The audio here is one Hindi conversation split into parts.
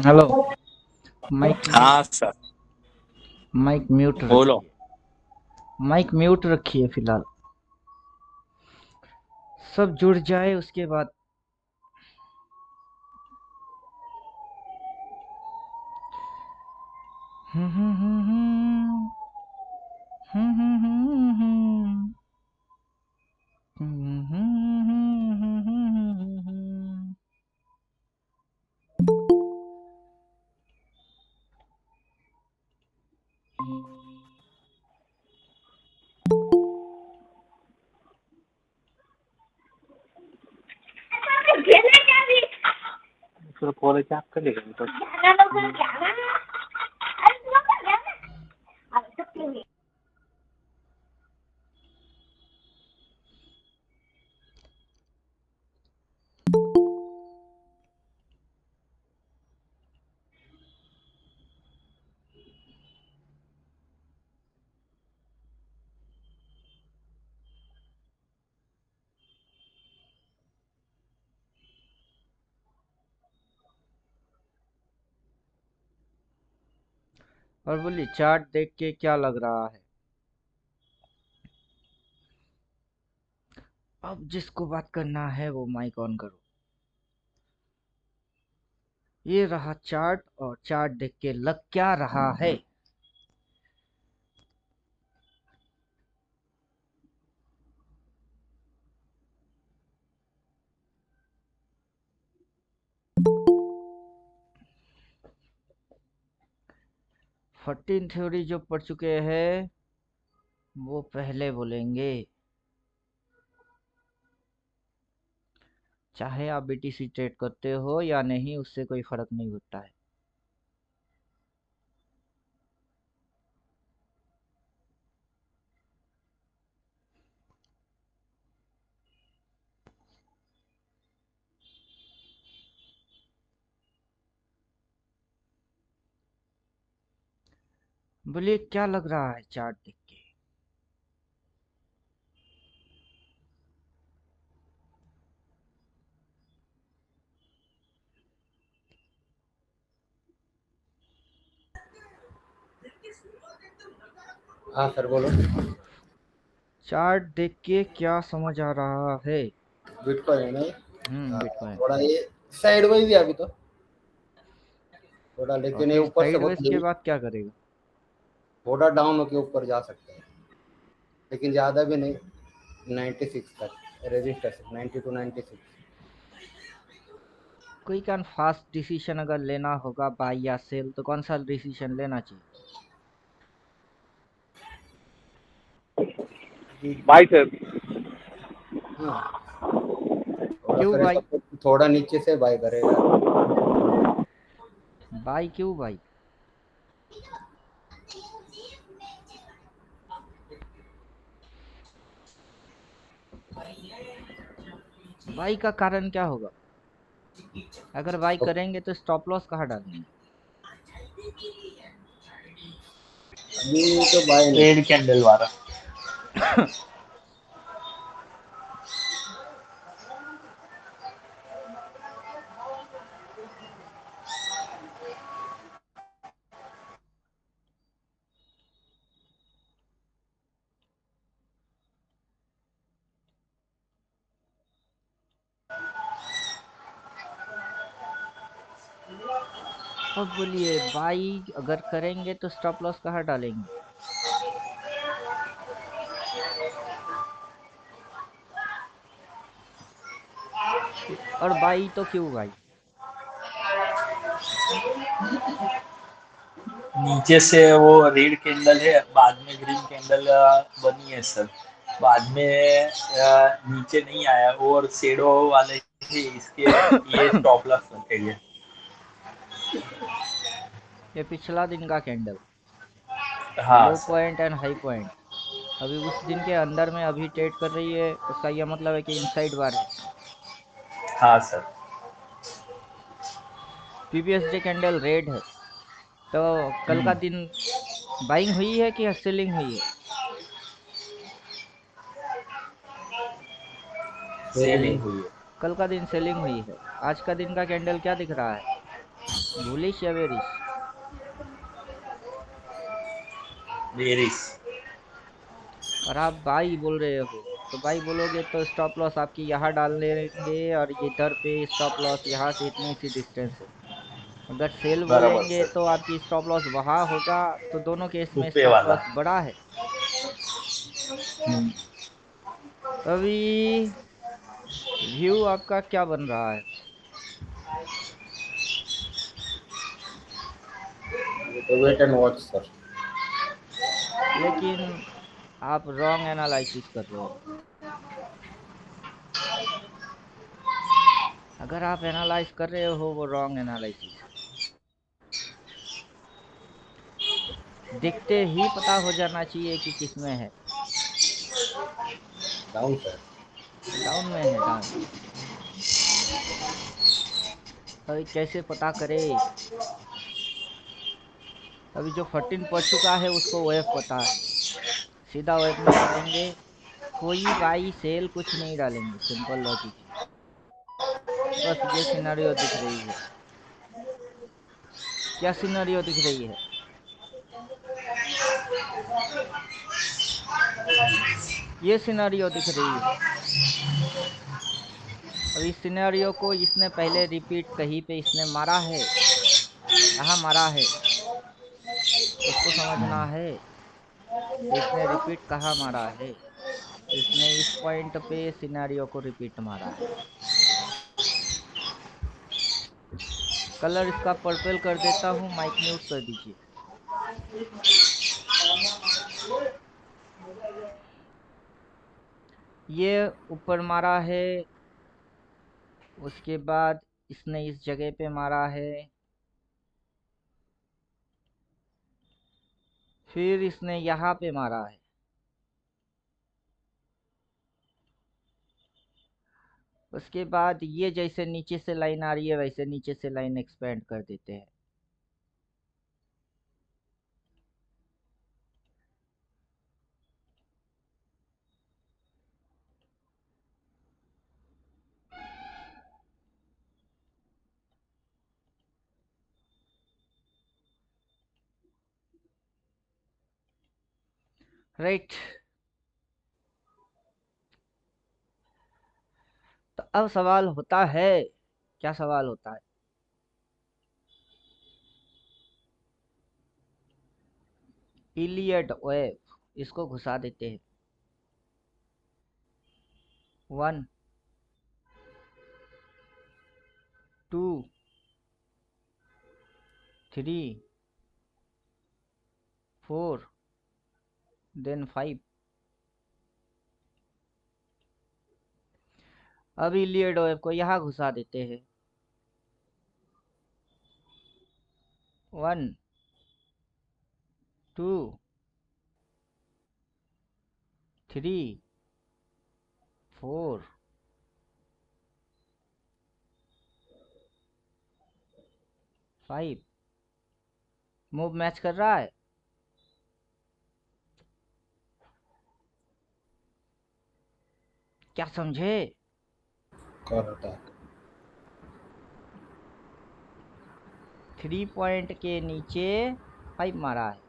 हेलो। माइक हाँ सर। माइक म्यूट बोलो। रखिए। माइक म्यूट रखिए फिलहाल। सब जुड़ जाए उसके बाद। हम्म हम्म हम्म हम्म हम्म हम्म हम्म हम्म फिर कॉलेज आप कर लेगा तो। और बोलिए, चार्ट देख के क्या लग रहा है? अब जिसको बात करना है वो माइक ऑन करो। ये रहा चार्ट, और चार्ट देख के लग क्या रहा है? फटीन थ्योरी जो पढ़ चुके हैं वो पहले बोलेंगे। चाहे आप बीटीसी ट्रेड करते हो या नहीं, उससे कोई फर्क नहीं होता है। बोलिए, क्या लग रहा है चार्ट देख के? हाँ सर बोलो। चार्ट देख के क्या समझ आ रहा है? बिटकॉइन है नहीं। बिटकॉइन। थोड़ा ये साइड वाइज है अभी तो, थोड़ा, और लेकिन ये फिर ऊपर से साइडवेज बहुत के हेवी, बाद क्या करेगा? थोड़ा डाउन होके ऊपर जा सकते हैं, लेकिन ज़्यादा भी नहीं। 96 तक रेजिस्टेंस, 90 टू 96। कोई कैन फास्ट डिसीजन अगर लेना होगा बाय या सेल, तो कौन सा डिसीजन लेना चाहिए? Bye sir. हाँ, थोड़ा क्यों फिर भाई? सपोर्ट थोड़ा नीचे से बाय करेगा। बाई क्यों भाई? बाई का कारण क्या होगा? अगर बाई करेंगे तो स्टॉप लॉस कहाँ डालेंगे? अभी तो बाय नहीं। रेड कैंडल वाला। अब बोलिए, बाई अगर करेंगे तो स्टॉप लॉस कहाँ डालेंगे? और बाई तो क्यों भाई? नीचे से वो रेड कैंडल है, बाद में ग्रीन कैंडल बनी है सर। बाद में नीचे नहीं आया और शेडो वाले थे इसके, ये स्टॉप लॉस रखे गए। ये पिछला दिन का कैंडल, हाँ लो sir. Point and high point अभी उस दिन के अंदर में अभी ट्रेड कर रही है, उसका यह मतलब है कि इनसाइड बार है। हाँ sir. Previous day candle red है, तो कल का दिन बाइंग हुई है कि सेलिंग हुई है? सेलिंग हुई है। कल का दिन सेलिंग हुई है। आज का दिन का कैंडल क्या दिख रहा है, बुलिश या बेरिश? बेरिश। और आप बाई बोल रहे हो, तो बाई बोलोगे तो स्टॉप लॉस आपकी यहाँ डाल लेंगे और ये इधर पे स्टॉप लॉस यहाँ से इतनी सी डिस्टेंस है। अगर सेल बराबर बोलेंगे सर। तो आपकी स्टॉप लॉस वहाँ होगा, तो दोनों केस में ऊपर स्टॉप वाला। लॉस बड़ा है। हम्म। अभी व्यू आपका क्या बन रहा है? तो वेट एंड वॉच सर। लेकिन आप रॉन्ग एनालिसिस कर रहे हो। अगर आप एनालाइज कर रहे हो वो रॉन्ग एनालिसिस है। देखते ही पता हो जाना चाहिए कि किस में है। Down sir. डाउन में है, डाउन। अभी कैसे पता करे? अभी जो 14 पड़ चुका है उसको वेव पता है, सीधा वेव में डालेंगे। कोई बाई सेल कुछ नहीं डालेंगे, सिंपल लॉजिक है। बस ये सिनेरियो दिख रही है। क्या सिनेरियो दिख रही है? ये सिनेरियो दिख रही है। अब इस सिनेरियो को इसने पहले रिपीट कहीं पे इसने मारा है, कहाँ मारा है उसको समझना है। तो इसने रिपीट कहाँ मारा है? इसने इस पॉइंट पे सिनेरियो को रिपीट मारा है। कलर इसका पर्पल कर देता हूँ, माइक म्यूट कर दीजिए। ये ऊपर मारा है, उसके बाद इसने इस जगह पे मारा है, फिर इसने यहाँ पे मारा है। उसके बाद ये जैसे नीचे से लाइन आ रही है वैसे नीचे से लाइन एक्सपेंड कर देते हैं। राइट। तो अब सवाल होता है, क्या सवाल होता है? इलियट वेव, इसको घुसा देते हैं। 1 2 3 4 देन 5। अब इलियट वेव को यहाँ घुसा देते हैं। 1 2 3 4 5। मूव मैच कर रहा है। क्या समझे? Call attack. 3 पॉइंट के नीचे 5 मारा है।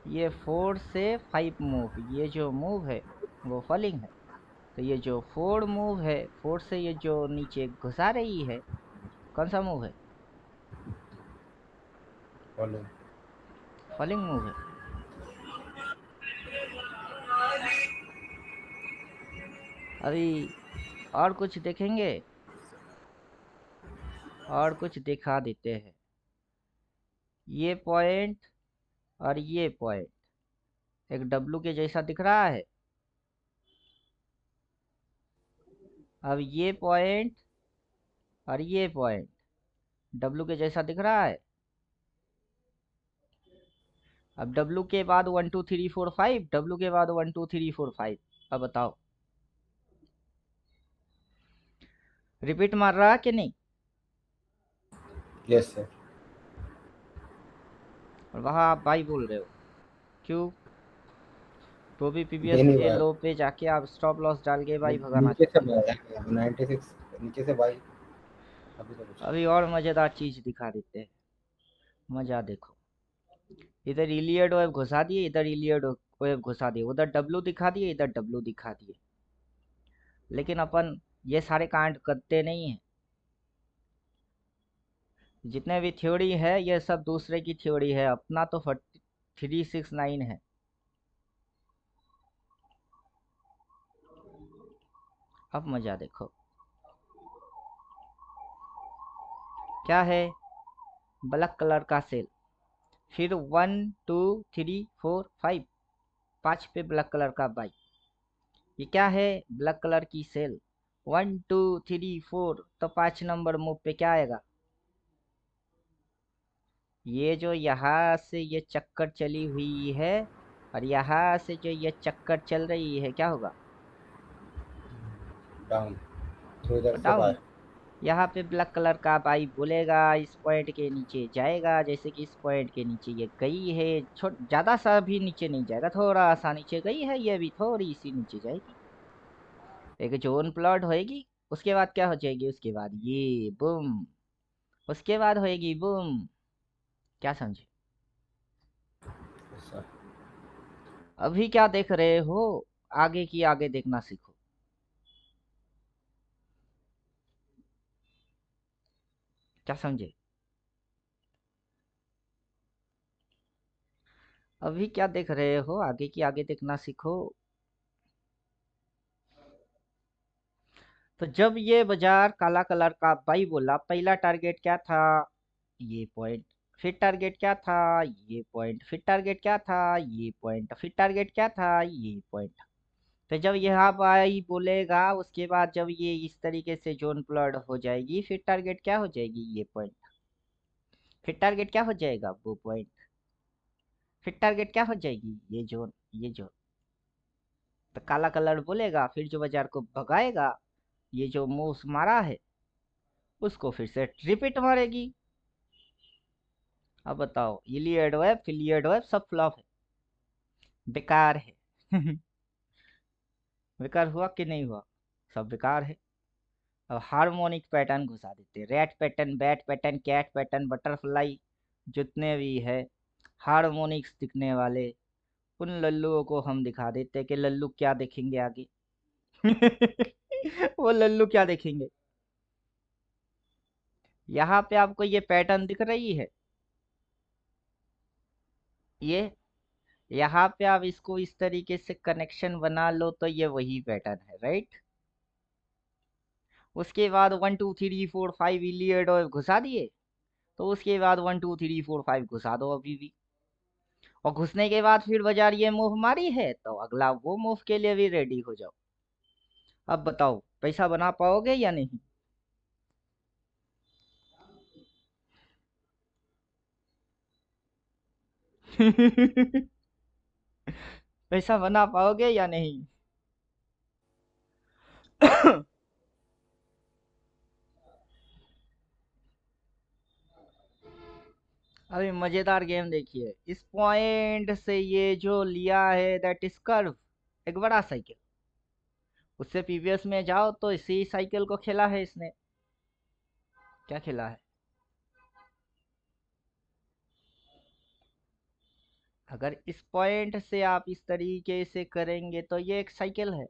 ये 4 से 5 मूव, ये जो मूव है वो फॉलिंग है। तो ये जो 4 मूव है, 4 से ये जो नीचे घुसा रही है, कौन सा मूव है? फॉलो। फॉलिंग मूव है। अभी और कुछ देखेंगे, और कुछ दिखा देते हैं। ये पॉइंट और ये पॉइंट एक डब्लू के जैसा दिख रहा है। अब ये पॉइंट और ये पॉइंट डब्लू के जैसा दिख रहा है। अब डब्लू के बाद 1 2 3 4 5, डब्लू के बाद 1 2 3 4 5। अब बताओ रिपीट मार रहा कि नहीं? Yes sir. और वहां आप भाई बोल रहे हो, क्यों? तो भी दे पीवीएस नहीं के पाया। लो पे जाके आप स्टॉप लॉस डाल के भाई भगाना नीचे से चाहते हो। बाय है 96, नीचे से बाय। अभी तो कुछ अभी और मजेदार चीज दिखा देते हैं, मजा देखो। इधर इलियड वेव घुसा दिए, इधर इलियड वेव घुसा दिए, उधर डब्लू दिखा दिए, इधर डब्लू दिखा दिए। लेकिन अपन ये सारे कांड करते नहीं है। जितने भी थ्योरी है ये सब दूसरे की थ्योरी है, अपना तो 369 है। अब मजा देखो क्या है। ब्लैक कलर का सेल, फिर 1 2 3 4 5, 5 पे ब्लैक कलर का बाई। ये क्या है, ब्लैक कलर की सेल। 1 2 3 4, तो 5 नंबर मूव पे क्या आएगा। ये जो यहाँ से ये चक्कर चली हुई है और यहाँ से जो ये चक्कर चल रही है, क्या होगा। डाउन, तो इधर से डाउन। बाय। यहाँ पे ब्लैक कलर का भाई बोलेगा इस पॉइंट के नीचे जाएगा, जैसे कि इस पॉइंट के नीचे ये गई है, छोट ज्यादा सा भी नीचे नहीं जाएगा, थोड़ा सा नीचे गई है, ये भी थोड़ी सी नीचे जाएगी, एक जोन प्लॉट होएगी। उसके बाद क्या हो जाएगी, उसके बाद ये बूम, उसके बाद होएगी बूम। क्या समझे। ऐसा अभी क्या देख रहे हो, आगे की आगे देखना सीखो। क्या समझे। अभी क्या देख रहे हो, आगे की आगे देखना सीखो। तो जब ये बाजार काला कलर का बाई बोला, पहला टारगेट क्या था, ये पॉइंट। फिर टारगेट क्या था, ये पॉइंट। फिर टारगेट क्या था, ये पॉइंट। फिर टारगेट क्या था, ये पॉइंट। तो जब यहाँ बाई बोलेगा, उसके बाद जब ये इस तरीके से जोन प्लॉट हो जाएगी, फिर टारगेट क्या हो जाएगी, ये पॉइंट। फिर टारगेट क्या हो जाएगा, वो पॉइंट। फिर टारगेट क्या हो जाएगी, ये जोन, ये जोन। तो काला कलर बोलेगा, फिर जो बाजार को भगाएगा, ये जो मूव्स मारा है उसको फिर से रिपीट मारेगी। अब बताओ, इलियड वेब फिलियड वेब सब फ्लॉप है, बेकार है। बेकार हुआ कि नहीं हुआ, सब बेकार है। अब हार्मोनिक पैटर्न घुसा देते, rat pattern, bat pattern, cat pattern, butterfly, जितने भी है हार्मोनिक्स दिखने वाले, उन लल्लुओं को हम दिखा देते कि लल्लू क्या देखेंगे आगे। वो लल्लू क्या देखेंगे। यहाँ पे आपको ये पैटर्न दिख रही है, ये यहाँ पे आप इसको इस तरीके से कनेक्शन बना लो तो ये वही पैटर्न है, राइट। उसके बाद 1 2 3 4 5 इलियड और घुसा दिए, तो उसके बाद 1 2 3 4 5 घुसा दो अभी भी। और घुसने के बाद फिर बाजार ये मूव मारी है, तो अगला वो मूव के लिए भी रेडी हो जाओ। अब बताओ पैसा बना पाओगे या नहीं। पैसा बना पाओगे या नहीं। अभी मजेदार गेम देखिए, इस पॉइंट से ये जो लिया है दैट इज कर्व, एक बड़ा साइकिल। उससे पीवीएस में जाओ तो इसी साइकिल को खेला है इसने। क्या खेला है। अगर इस पॉइंट से आप इस तरीके से करेंगे तो ये एक साइकिल है,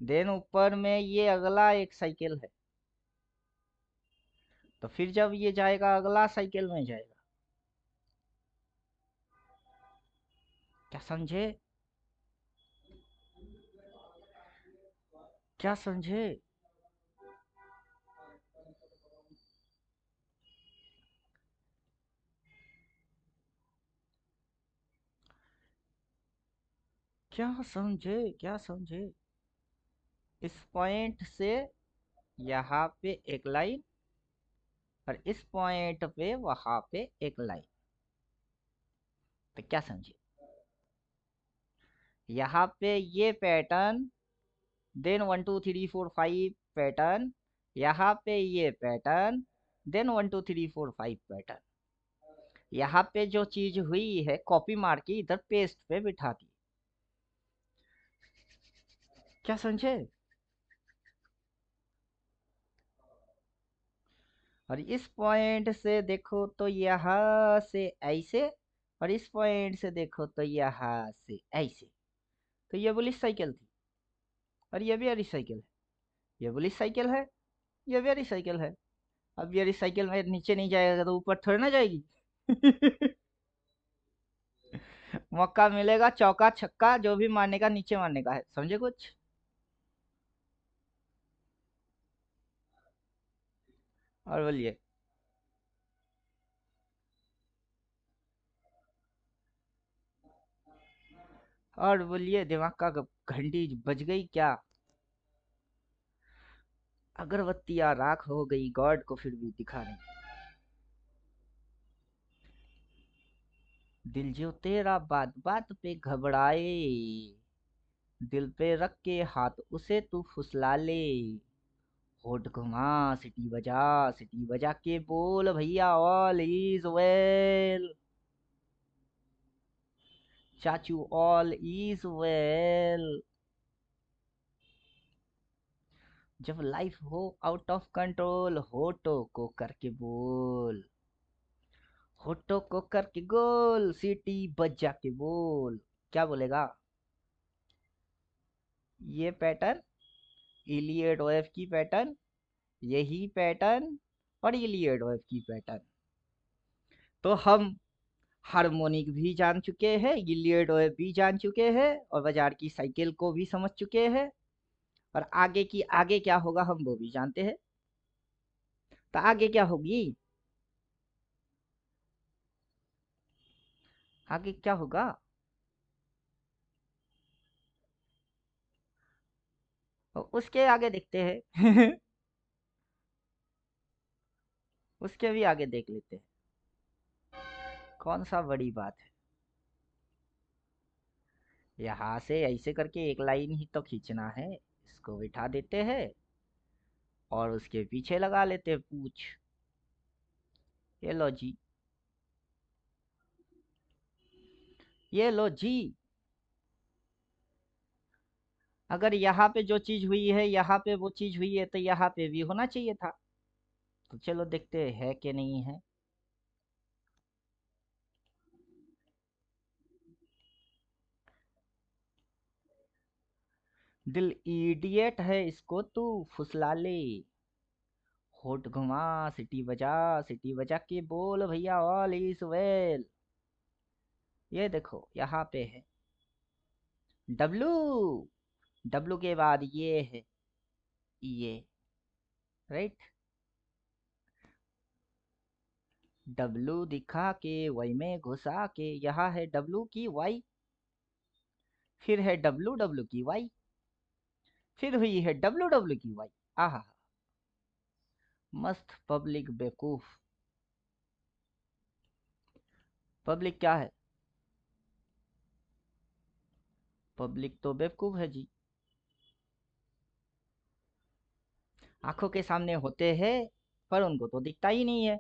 देन ऊपर में ये अगला एक साइकिल है, तो फिर जब ये जाएगा अगला साइकिल में जाएगा। क्या समझे, क्या समझे। क्या समझे, क्या समझे। इस पॉइंट से यहाँ पे एक लाइन, और इस पॉइंट पे वहां पे एक लाइन। तो क्या समझे, यहाँ पे ये पैटर्न, देन 1 2 3 4 5 पैटर्न, यहाँ पे ये पैटर्न, देन 1 2 3 4 5 पैटर्न। यहाँ पे जो चीज हुई है, कॉपी मार के इधर पेस्ट पे बिठा दी। क्या समझे? और इस पॉइंट से देखो तो यहाँ से ऐसे, और इस पॉइंट से देखो तो यहाँ से ऐसे। तो ये बुलिश साइकिल थी, और ये भी रिसाइकिल है। ये बुलिश साइकिल है, ये भी रिसाइकिल है। अब ये रिसाइकिल में नीचे नहीं जाएगा तो ऊपर थोड़ी ना जाएगी। मौका मिलेगा चौका छक्का जो भी मारने का, नीचे मारने का है। समझे कुछ? और बोलिए। और बोलिए, दिमाग का घंटी बज गई क्या? अगरबत्तियां राख हो गई, गॉड को फिर भी दिखा नहीं। दिल जो तेरा बात बात पे घबराए, दिल पे रख के हाथ उसे तू फुसला ले। होठ घुमा, सिटी बजा के बोल भैया ऑल इज वेल। चाचू ऑल इज वेल। जब लाइफ हो आउट ऑफ कंट्रोल, होठों को करके बोल। होठों को करके गोल, सीटी बजा के बोल। क्या बोलेगा? ये पैटर्न, इलियड ओएफ की पैटर्न, यही पैटर्न, और इलियड ओएफ की पैटर्न। तो हम हार्मोनिक भी जान चुके हैं, इलियड ओएफ भी जान चुके हैं, और बाजार की साइकिल को भी समझ चुके हैं। और आगे की आगे क्या होगा हम वो भी जानते हैं। तो आगे क्या होगी? आगे क्या होगा? तो उसके आगे देखते हैं। उसके भी आगे देख लेते हैं। कौन सा बड़ी बात है? यहाँ से ऐसे करके एक लाइन ही तो खींचना है। इसको बिठा देते हैं और उसके पीछे लगा लेते हैं पूछ। ये लो जी, ये लो जी। अगर यहाँ पे जो चीज हुई है यहाँ पे वो चीज हुई है तो यहाँ पे भी होना चाहिए था। तो चलो देखते हैं है कि नहीं है। दिल इडियट है, इसको तू फुसला ले। होठ घुमा, सिटी बजा के बोल भैया ऑल इज वेल। ये देखो यहाँ पे है डब्लू। डब्लू के बाद ये है ये, राइट। डब्लू दिखा के वाई में घुसा के, यहाँ है डब्लू की वाई, फिर है डब्लू डब्लू की वाई, फिर हुई है डब्लू डब्लू की वाई। आहा, मस्त पब्लिक बेवकूफ। पब्लिक क्या है? पब्लिक तो बेवकूफ है जी। आंखों के सामने होते हैं पर उनको तो दिखता ही नहीं है।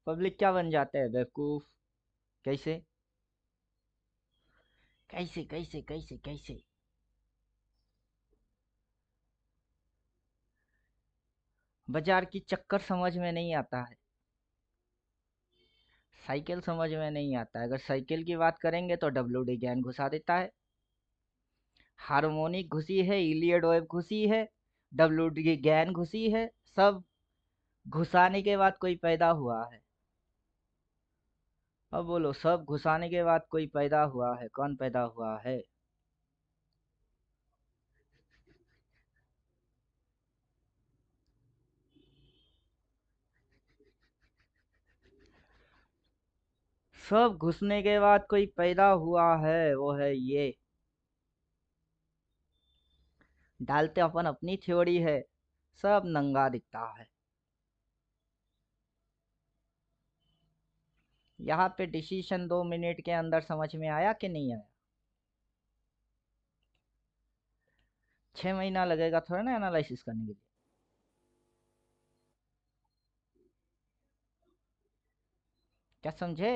पब्लिक क्या बन जाते हैं? बेवकूफ। कैसे कैसे कैसे कैसे कैसे? बाजार की चक्कर समझ में नहीं आता है, साइकिल समझ में नहीं आता है। अगर साइकिल की बात करेंगे तो डब्ल्यू डी गैन घुसा देता है, हार्मोनिक घुसी है, इलियड वेव घुसी है, डब्ल्यू डी गैन घुसी है। सब घुसाने के बाद कोई पैदा हुआ है। अब बोलो, सब घुसाने के बाद कोई पैदा हुआ है, कौन पैदा हुआ है? सब घुसने के बाद कोई पैदा हुआ है, वो है ये। डालते अपन अपनी थ्योरी है, सब नंगा दिखता है। यहाँ पे डिसीजन 2 मिनट के अंदर समझ में आया कि नहीं आया? 6 महीना लगेगा थोड़ा ना एनालिसिस करने के लिए। क्या समझे?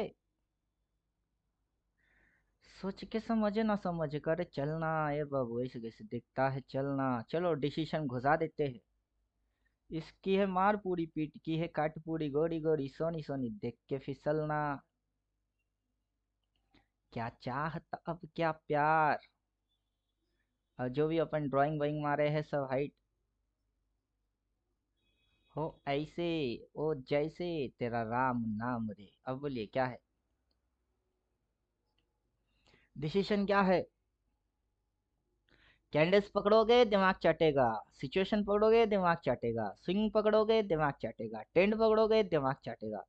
सोच के समझे ना समझ कर चलना, ये बाबू ऐसे कैसे दिखता है चलना। चलो डिसीजन घुसा देते हैं। इसकी है मार पूरी पीट की है काट पूरी गोरी गोरी सोनी सोनी देख के फिसलना। क्या चाहता अब क्या प्यार। और जो भी अपन ड्राइंग वाइंग मारे हैं सब हाइट हो ऐसे ओ जैसे तेरा राम नाम रे। अब बोलिए क्या है डिसीजन क्या है। कैंडल्स पकड़ोगे दिमाग चाटेगा, सिचुएशन पकड़ोगे दिमाग चाटेगा, स्विंग पकड़ोगे दिमाग चाटेगा, टेंड पकड़ोगे दिमाग चाटेगा,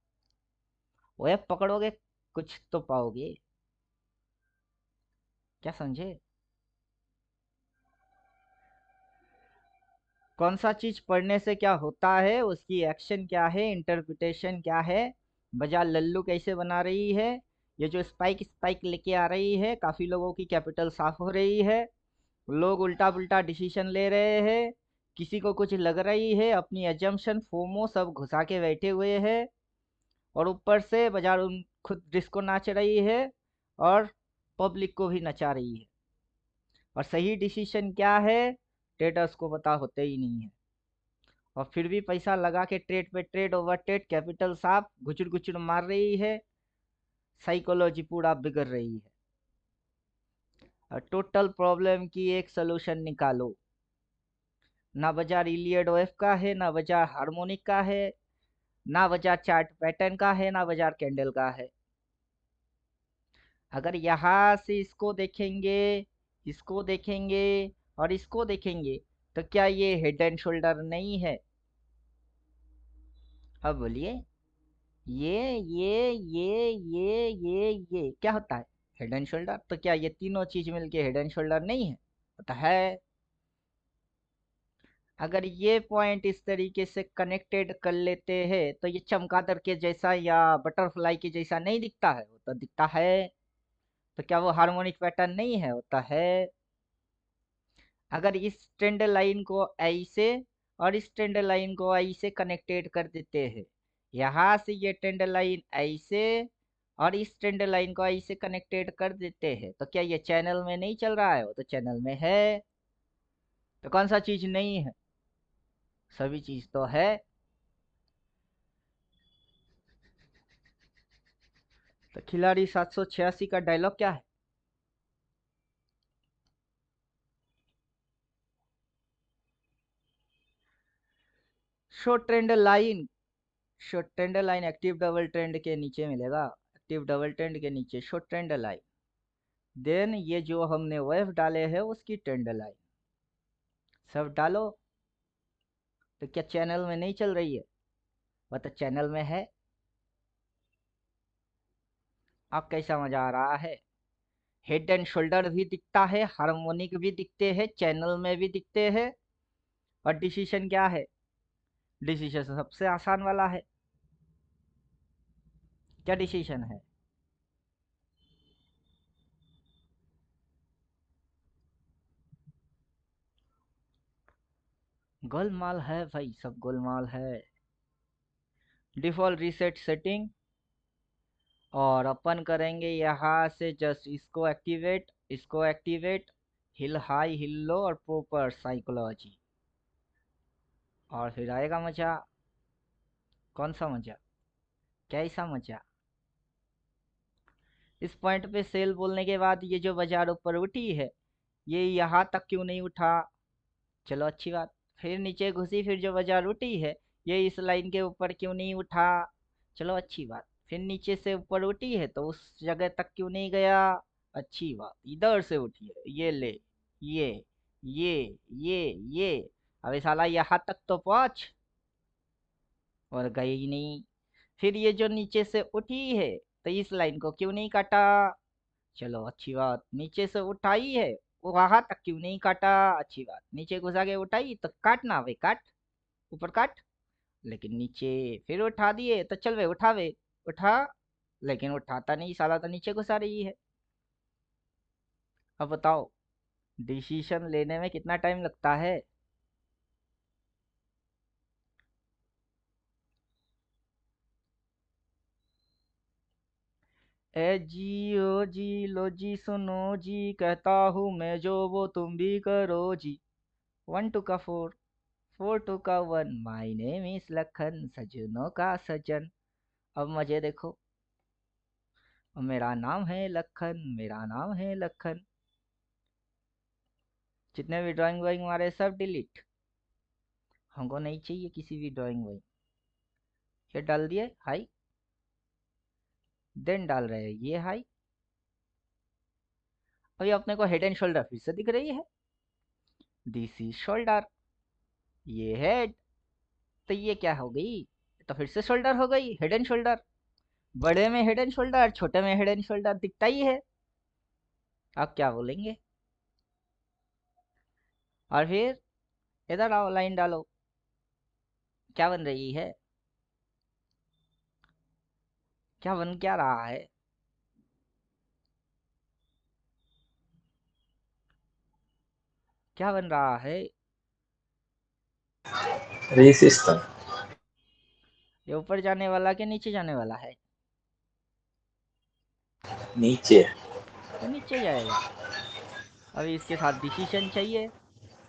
वेब पकड़ोगे कुछ तो पाओगे। क्या समझे। कौन सा चीज पढ़ने से क्या होता है, उसकी एक्शन क्या है, इंटरप्रिटेशन क्या है, बाजार लल्लू कैसे बना रही है। ये जो स्पाइक स्पाइक लेके आ रही है, काफी लोगों की कैपिटल साफ हो रही है, लोग उल्टा पुल्टा डिसीजन ले रहे हैं, किसी को कुछ लग रही है, अपनी एजम्पशन फोमो सब घुसा के बैठे हुए हैं, और ऊपर से बाजार उन खुद डिस्को नाच रही है और पब्लिक को भी नचा रही है। और सही डिसीजन क्या है ट्रेडर्स को पता होते ही नहीं है, और फिर भी पैसा लगा के ट्रेड पे ट्रेड ओवर ट्रेड कैपिटल साफ घुचुड़ घुचुड़ मार रही है, साइकोलॉजी पूरा बिगड़ रही है। और टोटल प्रॉब्लम की एक सोल्यूशन निकालो। ना बाजार इलियड ओएफ का है, ना बाजार हार्मोनिक का है, ना बाजार चार्ट पैटर्न का है, ना बाजार कैंडल का है। अगर यहाँ से इसको देखेंगे, इसको देखेंगे और इसको देखेंगे तो क्या ये हेड एंड शोल्डर नहीं है। अब बोलिए ये क्या होता है हेड एंड शोल्डर। तो क्या ये तीनों चीज मिलके हेड एंड शोल्डर नहीं है, होता है। अगर ये पॉइंट इस तरीके से कनेक्टेड कर लेते हैं तो ये चमगादड़ के जैसा या बटरफ्लाई के जैसा नहीं दिखता है, वो तो दिखता है। तो क्या वो हार्मोनिक पैटर्न नहीं है, होता है। अगर इस ट्रेंड लाइन को ऐसे और इस ट्रेंड लाइन को ऐसे कनेक्टेड कर देते हैं, यहाँ से ये ट्रेंड लाइन ऐसे और इस ट्रेंड लाइन को ऐसे कनेक्टेड कर देते हैं, तो क्या ये चैनल में नहीं चल रहा है, वो तो चैनल में है। तो कौन सा चीज नहीं है, सभी चीज तो है। तो खिलाड़ी 786 का डायलॉग क्या है। Show trend line, show trend line active double trend के नीचे मिलेगा, एक्टिव डबल ट्रेंड के नीचे शो ट्रेंड लाइन। देन ये जो हमने वेव डाले हैं उसकी ट्रेंड लाइन सब डालो। तो क्या चैनल में नहीं चल रही है, वह तो चैनल में है। अब कैसा मजा आ रहा है। हेड एंड शोल्डर भी दिखता है, हार्मोनिक भी दिखते हैं, चैनल में भी दिखते हैं। और डिसीजन क्या है, डिसीजन सबसे आसान वाला है। क्या डिसीजन है, गोलमाल है भाई, सब गोलमाल है। डिफॉल्ट रीसेट सेटिंग, और अपन करेंगे यहाँ से जस्ट इसको एक्टिवेट, इसको एक्टिवेट, हिल हाई हिल लो और प्रॉपर साइकोलॉजी, और फिर आएगा मजा। कौन सा मजा, कैसा मजा। इस पॉइंट पे सेल बोलने के बाद ये जो बाजार ऊपर उठी है, ये यहाँ तक क्यों नहीं उठा, चलो अच्छी बात। फिर नीचे घुसी, फिर जो बाजार उठी है ये इस लाइन के ऊपर क्यों नहीं उठा, चलो अच्छी बात। फिर नीचे से ऊपर उठी है तो उस जगह तक क्यों नहीं गया, अच्छी बात। इधर से उठी है, ये ले, ये ये ये अबे साला यहाँ तक तो पहुंच, और गए ही नहीं। फिर ये जो नीचे से उठी है तो इस लाइन को क्यों नहीं काटा, चलो अच्छी बात। नीचे से उठाई है, वो वहां तक क्यों नहीं काटा, अच्छी बात। नीचे घुसा के उठाई तो काटना भाई, काट, ऊपर काट। लेकिन नीचे फिर उठा दिए तो चल वे उठा वे, उठा। लेकिन उठाता नहीं साला, तो नीचे घुसा रही है। अब बताओ डिसीजन लेने में कितना टाइम लगता है। ए जी ओ जी लो जी सुनो जी, कहता हूँ मैं जो वो तुम भी करो जी। 1 2 का 4, 4 2 का 1, माय नेम इज लखन, सजनों का सजन। अब मजे देखो। मेरा नाम है लखन, मेरा नाम है लखन। जितने भी ड्राइंग वाइंग मारे सब डिलीट। हमको नहीं चाहिए किसी भी ड्राइंग वाइंग। ये डाल दिए हाई, देन डाल रहे हैं ये हाई। अभी अपने को हेड एंड शोल्डर फिर से दिख रही है। दिस इज शोल्डर, ये हेड, तो ये क्या हो गई? तो फिर से शोल्डर हो गई, हेड एंड शोल्डर। बड़े में हेड एंड शोल्डर, छोटे में हेड एंड शोल्डर दिखता ही है। आप क्या बोलेंगे? और फिर इधर आओ, लाइन डालो। क्या बन रही है? क्या बन क्या रहा है? क्या बन रहा है? रे सिस्टम। ये ऊपर जाने वाला के नीचे जाने वाला है? नीचे। तो नीचे जाएगा। अभी इसके साथ डिसीजन चाहिए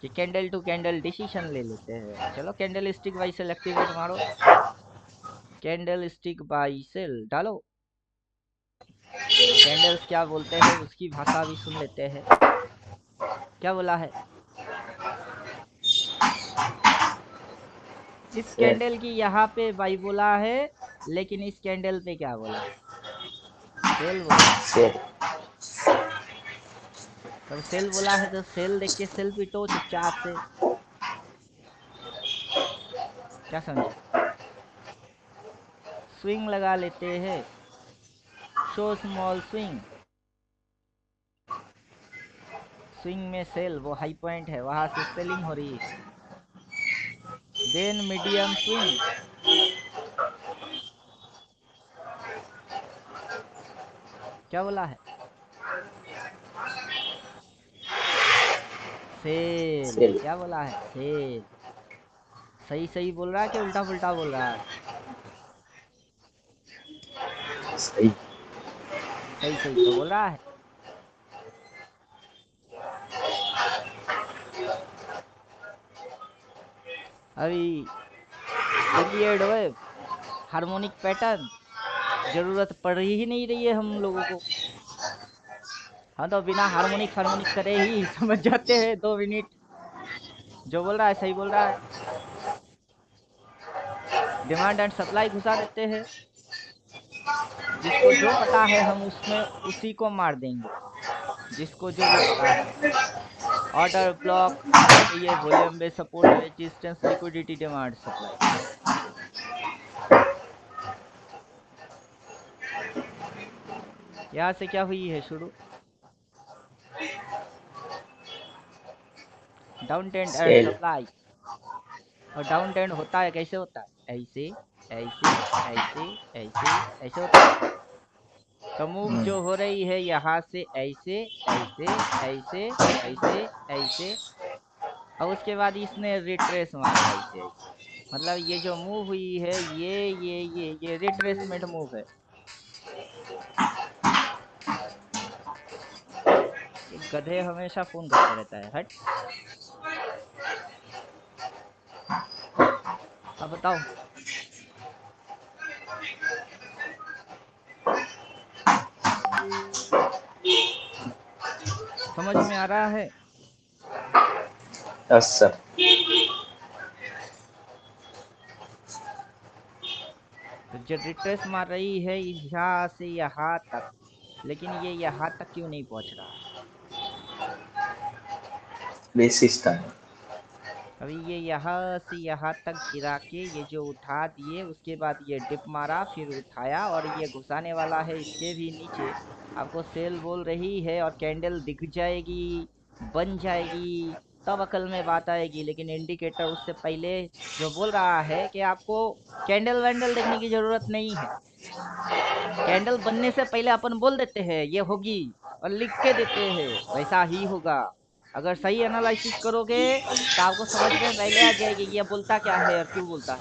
कि कैंडल टू कैंडल डिसीजन ले लेते हैं। चलो candle stick buy sell activate मारो। कैंडल स्टिक बाई सेल डालो। कैंडल्स क्या बोलते हैं उसकी भाषा भी सुन लेते हैं। क्या बोला है? इस सेल। कैंडल की यहाँ पे बाई बोला है, लेकिन इस कैंडल पे क्या बोला है? सेल बोला है। सेल। तब सेल बोला है तो सेल देख के सेल पीटो चुपचाप से। क्या समझे? स्विंग लगा लेते हैं। Show small swing. स्विंग में सेल, वो हाई पॉइंट है, वहां से सेलिंग हो रही है। Then medium swing. क्या बोला है? सेल। सेल। क्या बोला है? सेल। सही सही बोल रहा है कि उल्टा पुल्टा बोल रहा है? सही। सही सही तो बोल रहा है। अभी इलियड वेव, हार्मोनिक पैटर्न, जरूरत पड़ ही नहीं रही है हम लोगों को। हम तो बिना हार्मोनिक फार्मोनिक करे ही समझ जाते हैं 2 मिनट। जो बोल रहा है सही बोल रहा है। डिमांड एंड सप्लाई घुसा देते हैं। जिसको जो पता है हम उसमें उसी को मार देंगे, जिसको जो भी पता है। ऑर्डर ब्लॉक चाहिए, volume base support resistance liquidity demand supply. यहाँ से क्या हुई है शुरू? Down trend and sell. Supply. और डाउन ट्रेंड होता है कैसे होता है? ऐसे ऐसे ऐसे ऐसे ऐसे होता है। तो मूव जो हो रही है यहाँ से ऐसे ऐसे ऐसे ऐसे ऐसे, और उसके बाद इसने रिट्रेस मारा ऐसे ऐसे। मतलब ये जो मूव हुई है ये रिट्रेसमेंट मूव है। ये गधे हमेशा फोन करते रहता है, हट। अब बताओ, समझ में आ रहा है? Yes sir. तो जो रिट्रेस मार रही है यहाँ से यहाँ तक, लेकिन ये यहाँ तक क्यों नहीं पहुंच रहा है? रे सिस्टम। अभी ये यहाँ से यहाँ तक गिरा के ये जो उठा दिए, उसके बाद ये डिप मारा, फिर उठाया, और ये घुसाने वाला है इसके भी नीचे। आपको सेल बोल रही है और कैंडल दिख जाएगी, बन जाएगी, तब अकल में बात आएगी। लेकिन इंडिकेटर उससे पहले जो बोल रहा है कि आपको कैंडल वैंडल देखने की जरूरत नहीं है। कैंडल बनने से पहले अपन बोल देते हैं ये होगी, और लिख के देते हैं वैसा ही होगा। अगर सही एनालिसिस करोगे तो आपको समझ में पहले आ जाएगी ये बोलता क्या है और क्यों बोलता है।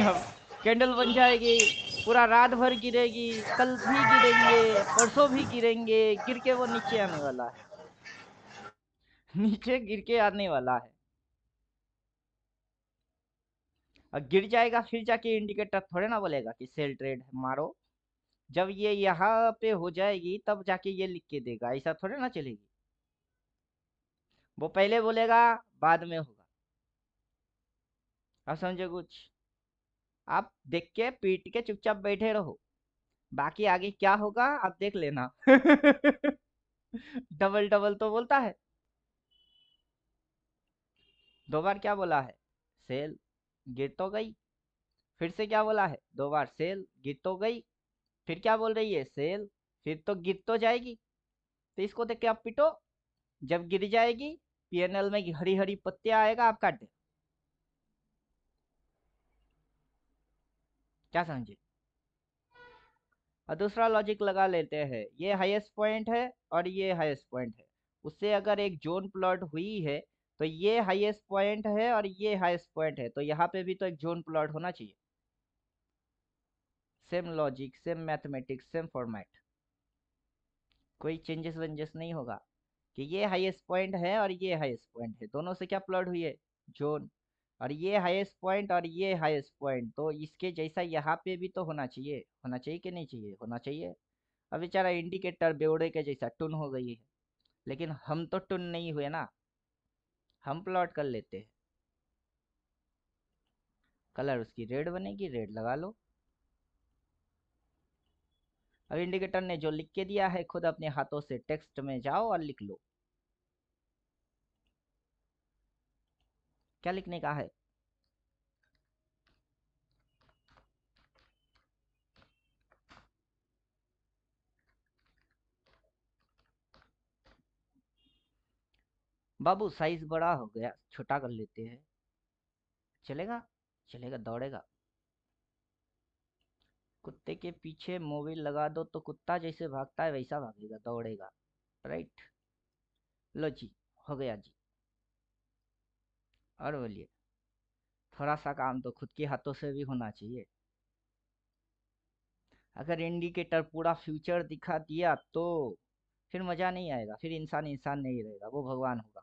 अब कैंडल बन जाएगी, पूरा रात भर गिरेगी, कल भी गिरेंगे, परसों भी गिरेंगे, गिर के वो नीचे आने वाला है। नीचे गिर के आने वाला है और गिर जाएगा, फिर जाके इंडिकेटर थोड़े ना बोलेगा कि सेल ट्रेड मारो। जब ये यहाँ पे हो जाएगी तब जाके ये लिख के देगा, ऐसा थोड़े ना चलेगी। वो पहले बोलेगा, बाद में होगा। आप समझे कुछ? आप देख के पीट के चुपचाप बैठे रहो, बाकी आगे क्या होगा आप देख लेना। डबल डबल तो बोलता है। 2 बार क्या बोला है? सेल, गिर तो गई। फिर से क्या बोला है? 2 बार सेल, गिर तो गई। फिर क्या बोल रही है? सेल, फिर तो गिर तो जाएगी। तो इसको देख के आप पिटो। जब गिर जाएगी, पीएनएल में हरी हरी पत्तियां आएगा, आप काट दे। क्या समझे? और दूसरा लॉजिक लगा लेते हैं, ये हाईएस्ट पॉइंट है और ये हाईएस्ट पॉइंट है। उससे अगर एक जोन प्लॉट हुई है तो ये हाईएस्ट पॉइंट है और ये हाईएस्ट पॉइंट है, तो यहाँ पे भी तो एक जोन प्लॉट होना चाहिए। Same logic, same mathematics, same format, कोई चेंजेस वेंजेस नहीं होगा कि ये हाईएस्ट पॉइंट है और ये हाईएस्ट पॉइंट है, दोनों से क्या प्लॉट हुई है? जोन। और ये हाईएस्ट पॉइंट और ये हाईएस्ट पॉइंट, तो इसके जैसा यहाँ पे भी तो होना चाहिए। होना चाहिए कि नहीं चाहिए? होना चाहिए। अब बेचारा इंडिकेटर बेवड़े के जैसा टुन हो गई है, लेकिन हम तो टुन नहीं हुए ना, हम प्लॉट कर लेते हैं। कलर उसकी रेड बनेगी, रेड लगा लो। अब इंडिकेटर ने जो लिख के दिया है, खुद अपने हाथों से टेक्स्ट में जाओ और लिख लो। क्या लिखने का है? बाबू साइज बड़ा हो गया, छोटा कर लेते हैं। चलेगा? चलेगा, दौड़ेगा। कुत्ते के पीछे मोबाइल लगा दो तो कुत्ता जैसे भागता है वैसा भागेगा, दौड़ेगा। राइट। लो जी, हो गया जी। और बोलिए, थोड़ा सा काम तो खुद के हाथों से भी होना चाहिए। अगर इंडिकेटर पूरा फ्यूचर दिखा दिया तो फिर मजा नहीं आएगा, फिर इंसान इंसान नहीं रहेगा, वो भगवान होगा।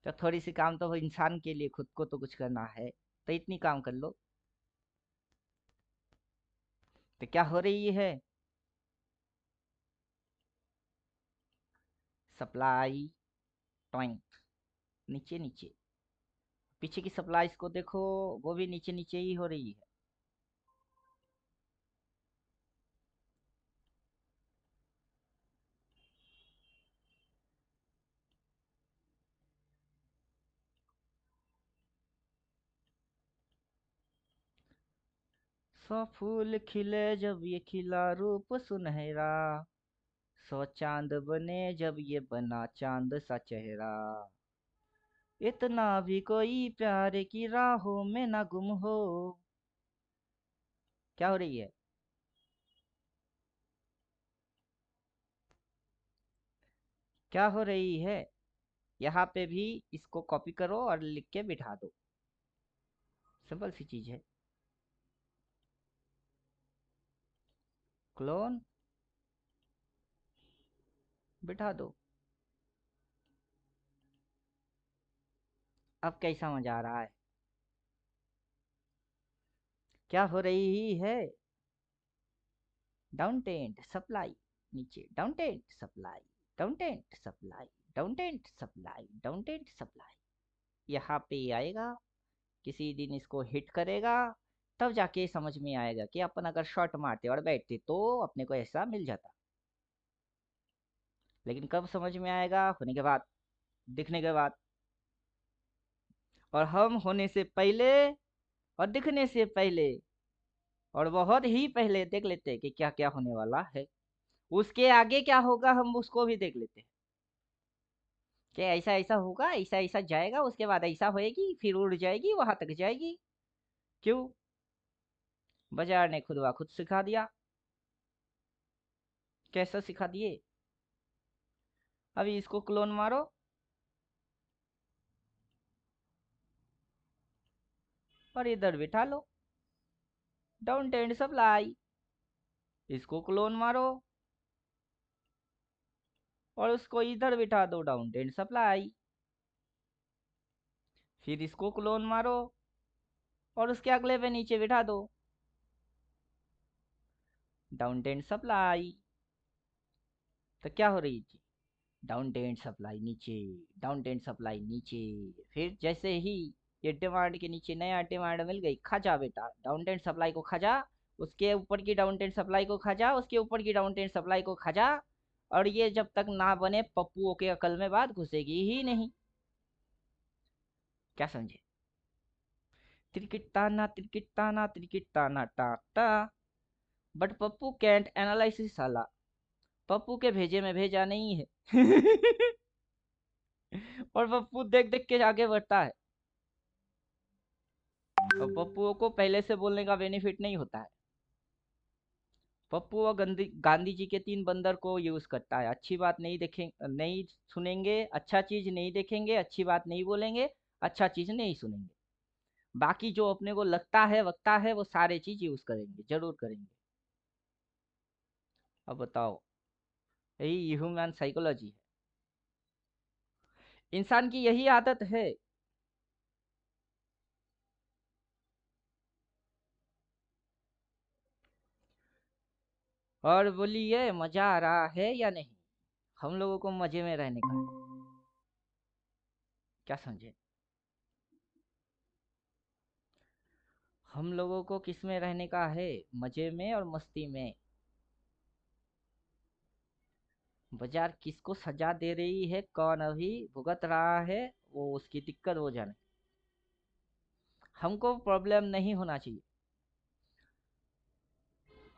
तो थोड़ी सी काम तो इंसान के लिए खुद को तो कुछ करना है, तो इतनी काम कर लो। तो क्या हो रही है? सप्लाई टॉइंग, नीचे नीचे। पीछे की सप्लाईज को देखो, वो भी नीचे नीचे ही हो रही है। सौ फूल खिले जब ये खिला रूप सुनहरा, 100 चांद बने जब ये बना चांद सा चेहरा, इतना भी कोई प्यार की राहों में ना गुम हो। क्या हो रही है? क्या हो रही है? यहाँ पे भी इसको कॉपी करो और लिख के बिठा दो। सिंपल सी चीज है। क्लोन, बिठा दो। अब कैसा मजा आ रहा है? क्या हो रही है? डाउन टेंट सप्लाई, नीचे down tent supply, down tent supply, down tent supply, down tent supply. यहाँ पे आएगा, किसी दिन इसको हिट करेगा, तब जाके समझ में आएगा कि अपन अगर शॉट मारते और बैठते तो अपने को ऐसा मिल जाता। लेकिन कब समझ में आएगा? होने के बाद, दिखने के बाद। और हम होने से पहले और दिखने से पहले और बहुत ही पहले देख लेते हैं कि क्या क्या होने वाला है। उसके आगे क्या होगा हम उसको भी देख लेते हैं कि ऐसा ऐसा होगा, ऐसा ऐसा जाएगा, उसके बाद ऐसा होएगी, फिर उड़ जाएगी, वहां तक जाएगी। क्यों? बाजार ने खुद ब खुद सिखा दिया। कैसे सिखा दिए? अभी इसको क्लोन मारो और इधर बिठा लो। डाउन टेंड सप्लाई, इसको क्लोन मारो और उसको इधर बिठा दो, डाउन टेंड सप्लाई। फिर इसको क्लोन मारो और उसके अगले पे नीचे बिठा दो, डाउन टेंड सप्लाई। तो क्या हो रही थी, डाउन टेंड सप्लाई नीचे, डाउन टेंड सप्लाई नीचे। फिर जैसे ही ये डिमांड के नीचे नया डिमांड मिल गई, खा जा बेटा डाउन टेंड सप्लाई को, खा जा उसके ऊपर की डाउन टेंड सप्लाई को, खा जा उसके ऊपर की डाउन टेंड सप्लाई को, खा जा। और ये जब तक ना बने पप्पुओं के अकल में बात घुसेगी ही नहीं। क्या समझे, त्रिकिटाना त्रिकिटाना त्रिकिटाना टाटा। बट पप्पू कैंट एनालिसिस साला, पप्पू के भेजे में भेजा नहीं है। और पप्पू देख देख के आगे बढ़ता है। और पप्पुओं को पहले से बोलने का बेनिफिट नहीं होता है। पप्पू और गांधी जी के 3 बंदर को यूज करता है। अच्छी बात नहीं देखेंगे, नहीं सुनेंगे, अच्छा चीज नहीं देखेंगे, अच्छी बात नहीं बोलेंगे, अच्छा चीज नहीं सुनेंगे। बाकी जो अपने को लगता है वक्ता है वो सारे चीज यूज करेंगे, जरूर करेंगे। अब बताओ, यही ह्यूमन साइकोलॉजी है, इंसान की यही आदत है। और बोलिए, मजा आ रहा है या नहीं? हम लोगों को मजे में रहने का है। क्या समझे, हम लोगों को किस में रहने का है? मजे में और मस्ती में। बाजार किसको सजा दे रही है, कौन अभी भुगत रहा है, वो उसकी दिक्कत, वो जाने। हमको प्रॉब्लम नहीं होना चाहिए।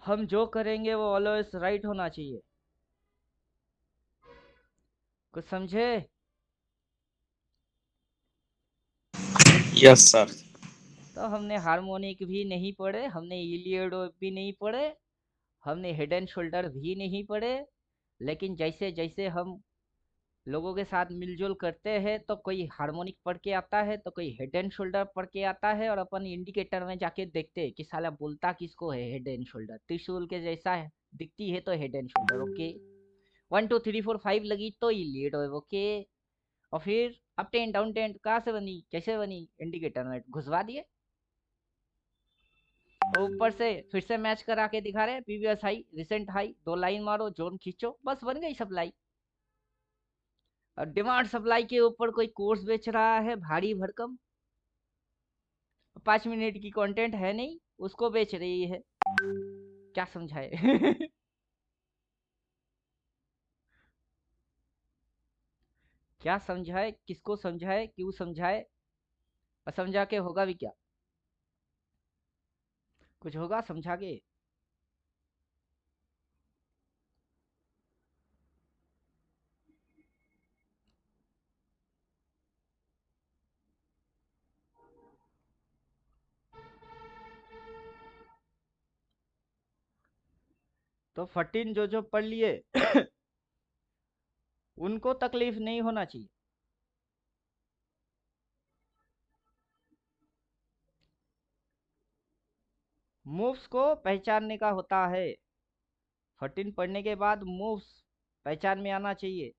हम जो करेंगे वो ऑलवेज राइट होना चाहिए। कुछ समझे? Yes sir. तो हमने हार्मोनिक भी नहीं पढ़े, हमने इलियड भी नहीं पढ़े, हमने हेड एंड शोल्डर भी नहीं पढ़े। लेकिन जैसे जैसे हम लोगों के साथ मिलजुल करते हैं तो कोई हार्मोनिक पढ़ के आता है, तो कोई हेड एंड शोल्डर पढ़ के आता है, और अपन इंडिकेटर में जाके देखते हैं कि साला बोलता किसको है। हेड एंड शोल्डर त्रिशूल के जैसा है, दिखती है तो हेड एंड शोल्डर ओके, 1 2 3 4 5 लगी तो इलियड ओके। और फिर अप टेंट डाउन टेंट कहाँ से बनी, कैसे बनी, इंडिकेटर में घुसवा दिए। और ऊपर से फिर से मैच करा के दिखा रहे, previous high recent high, 2 line मारो, जोन खींचो, बस बन गई सप्लाई। और डिमांड सप्लाई के ऊपर कोई कोर्स बेच रहा है भारी भरकम, 5 मिनट की कंटेंट है नहीं, उसको बेच रही है। क्या समझाए? क्या समझाए, किसको समझाए, क्यों समझाए? और समझा के होगा भी क्या? कुछ होगा समझा के? तो 14 जो पढ़ लिए उनको तकलीफ नहीं होना चाहिए। मूव्स को पहचानने का होता है। 14 पढ़ने के बाद मूव्स पहचान में आना चाहिए।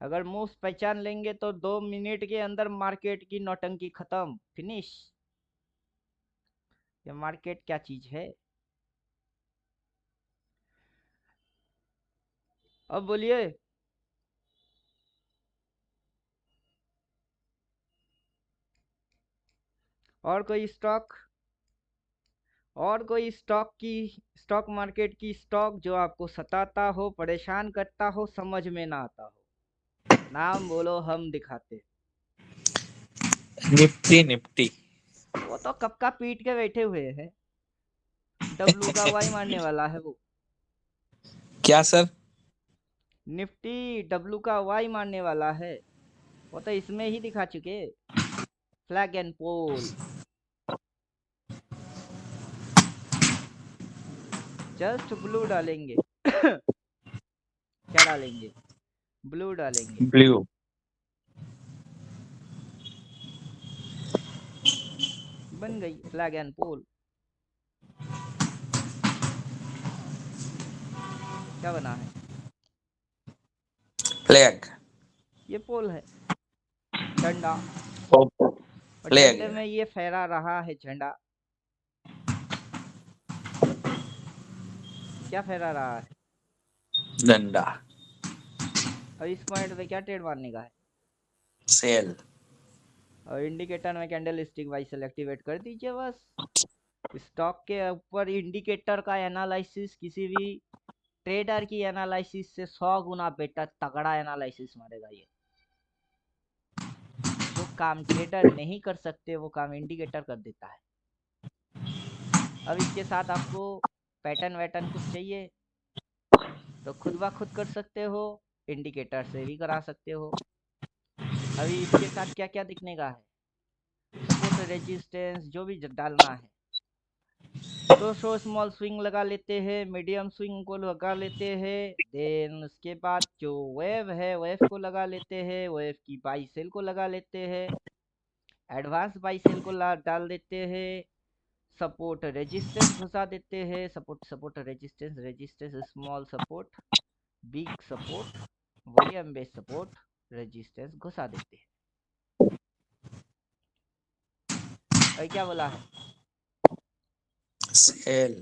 अगर मूव्स पहचान लेंगे तो 2 मिनट के अंदर मार्केट की नौटंकी खत्म, फिनिश। ये मार्केट क्या चीज है? अब बोलिए, और कोई स्टॉक, और कोई स्टॉक की, स्टॉक मार्केट की स्टॉक जो आपको सताता हो, परेशान करता हो, समझ में ना आता हो, नाम बोलो, हम दिखाते। Nifty Nifty. वो तो कब का पीट के बैठे हुए हैं, डब्लू का वाई मारने वाला है वो। क्या सर? निफ्टी डब्लू का वाई मारने वाला है, वो तो इसमें ही दिखा चुके, flag and pole. Just blue डालेंगे। क्या डालेंगे, ब्लू डालेंगे। ब्लू। बन गई फ्लैग एंड पोल। क्या बना है? फ्लैग। ये पोल है, झंडा। और फ्लैग डंडे में ये फहरा रहा है झंडा। क्या फहरा रहा है? डंडा। और इस पॉइंट पे क्या ट्रेड मारने का है? सेल। और इंडिकेटर में कैंडल स्टिक वाइज एक्टिवेट कर दीजिए बस। स्टॉक के ऊपर इंडिकेटर का एनालिसिस किसी भी ट्रेडर की एनालिसिस से 100 गुना बेटर तगड़ा एनालिसिस मारेगा ये। जो काम ट्रेडर नहीं कर सकते वो काम इंडिकेटर कर देता है। अब इसके साथ आपको पैटर्न वैटर्न कुछ चाहिए तो खुद ब खुद कर सकते हो, इंडिकेटर से भी करा सकते हो। अभी इसके साथ क्या क्या दिखने का है? सपोर्ट रेजिस्टेंस जो भी डालना है तो स्मॉल स्विंग लगा लेते हैं, मीडियम स्विंग को लगा लेते हैं। देन उसके बाद जो वेव है वेव को लगा लेते हैं, वेव की बाई सेल को लगा लेते हैं, एडवांस बाई सेल को डाल देते हैं, सपोर्ट रेजिस्टेंस घुसा देते हैं। Support resistance small support, big support, volume based support, resistance घुसा देते हैं। और क्या बोला है? सेल।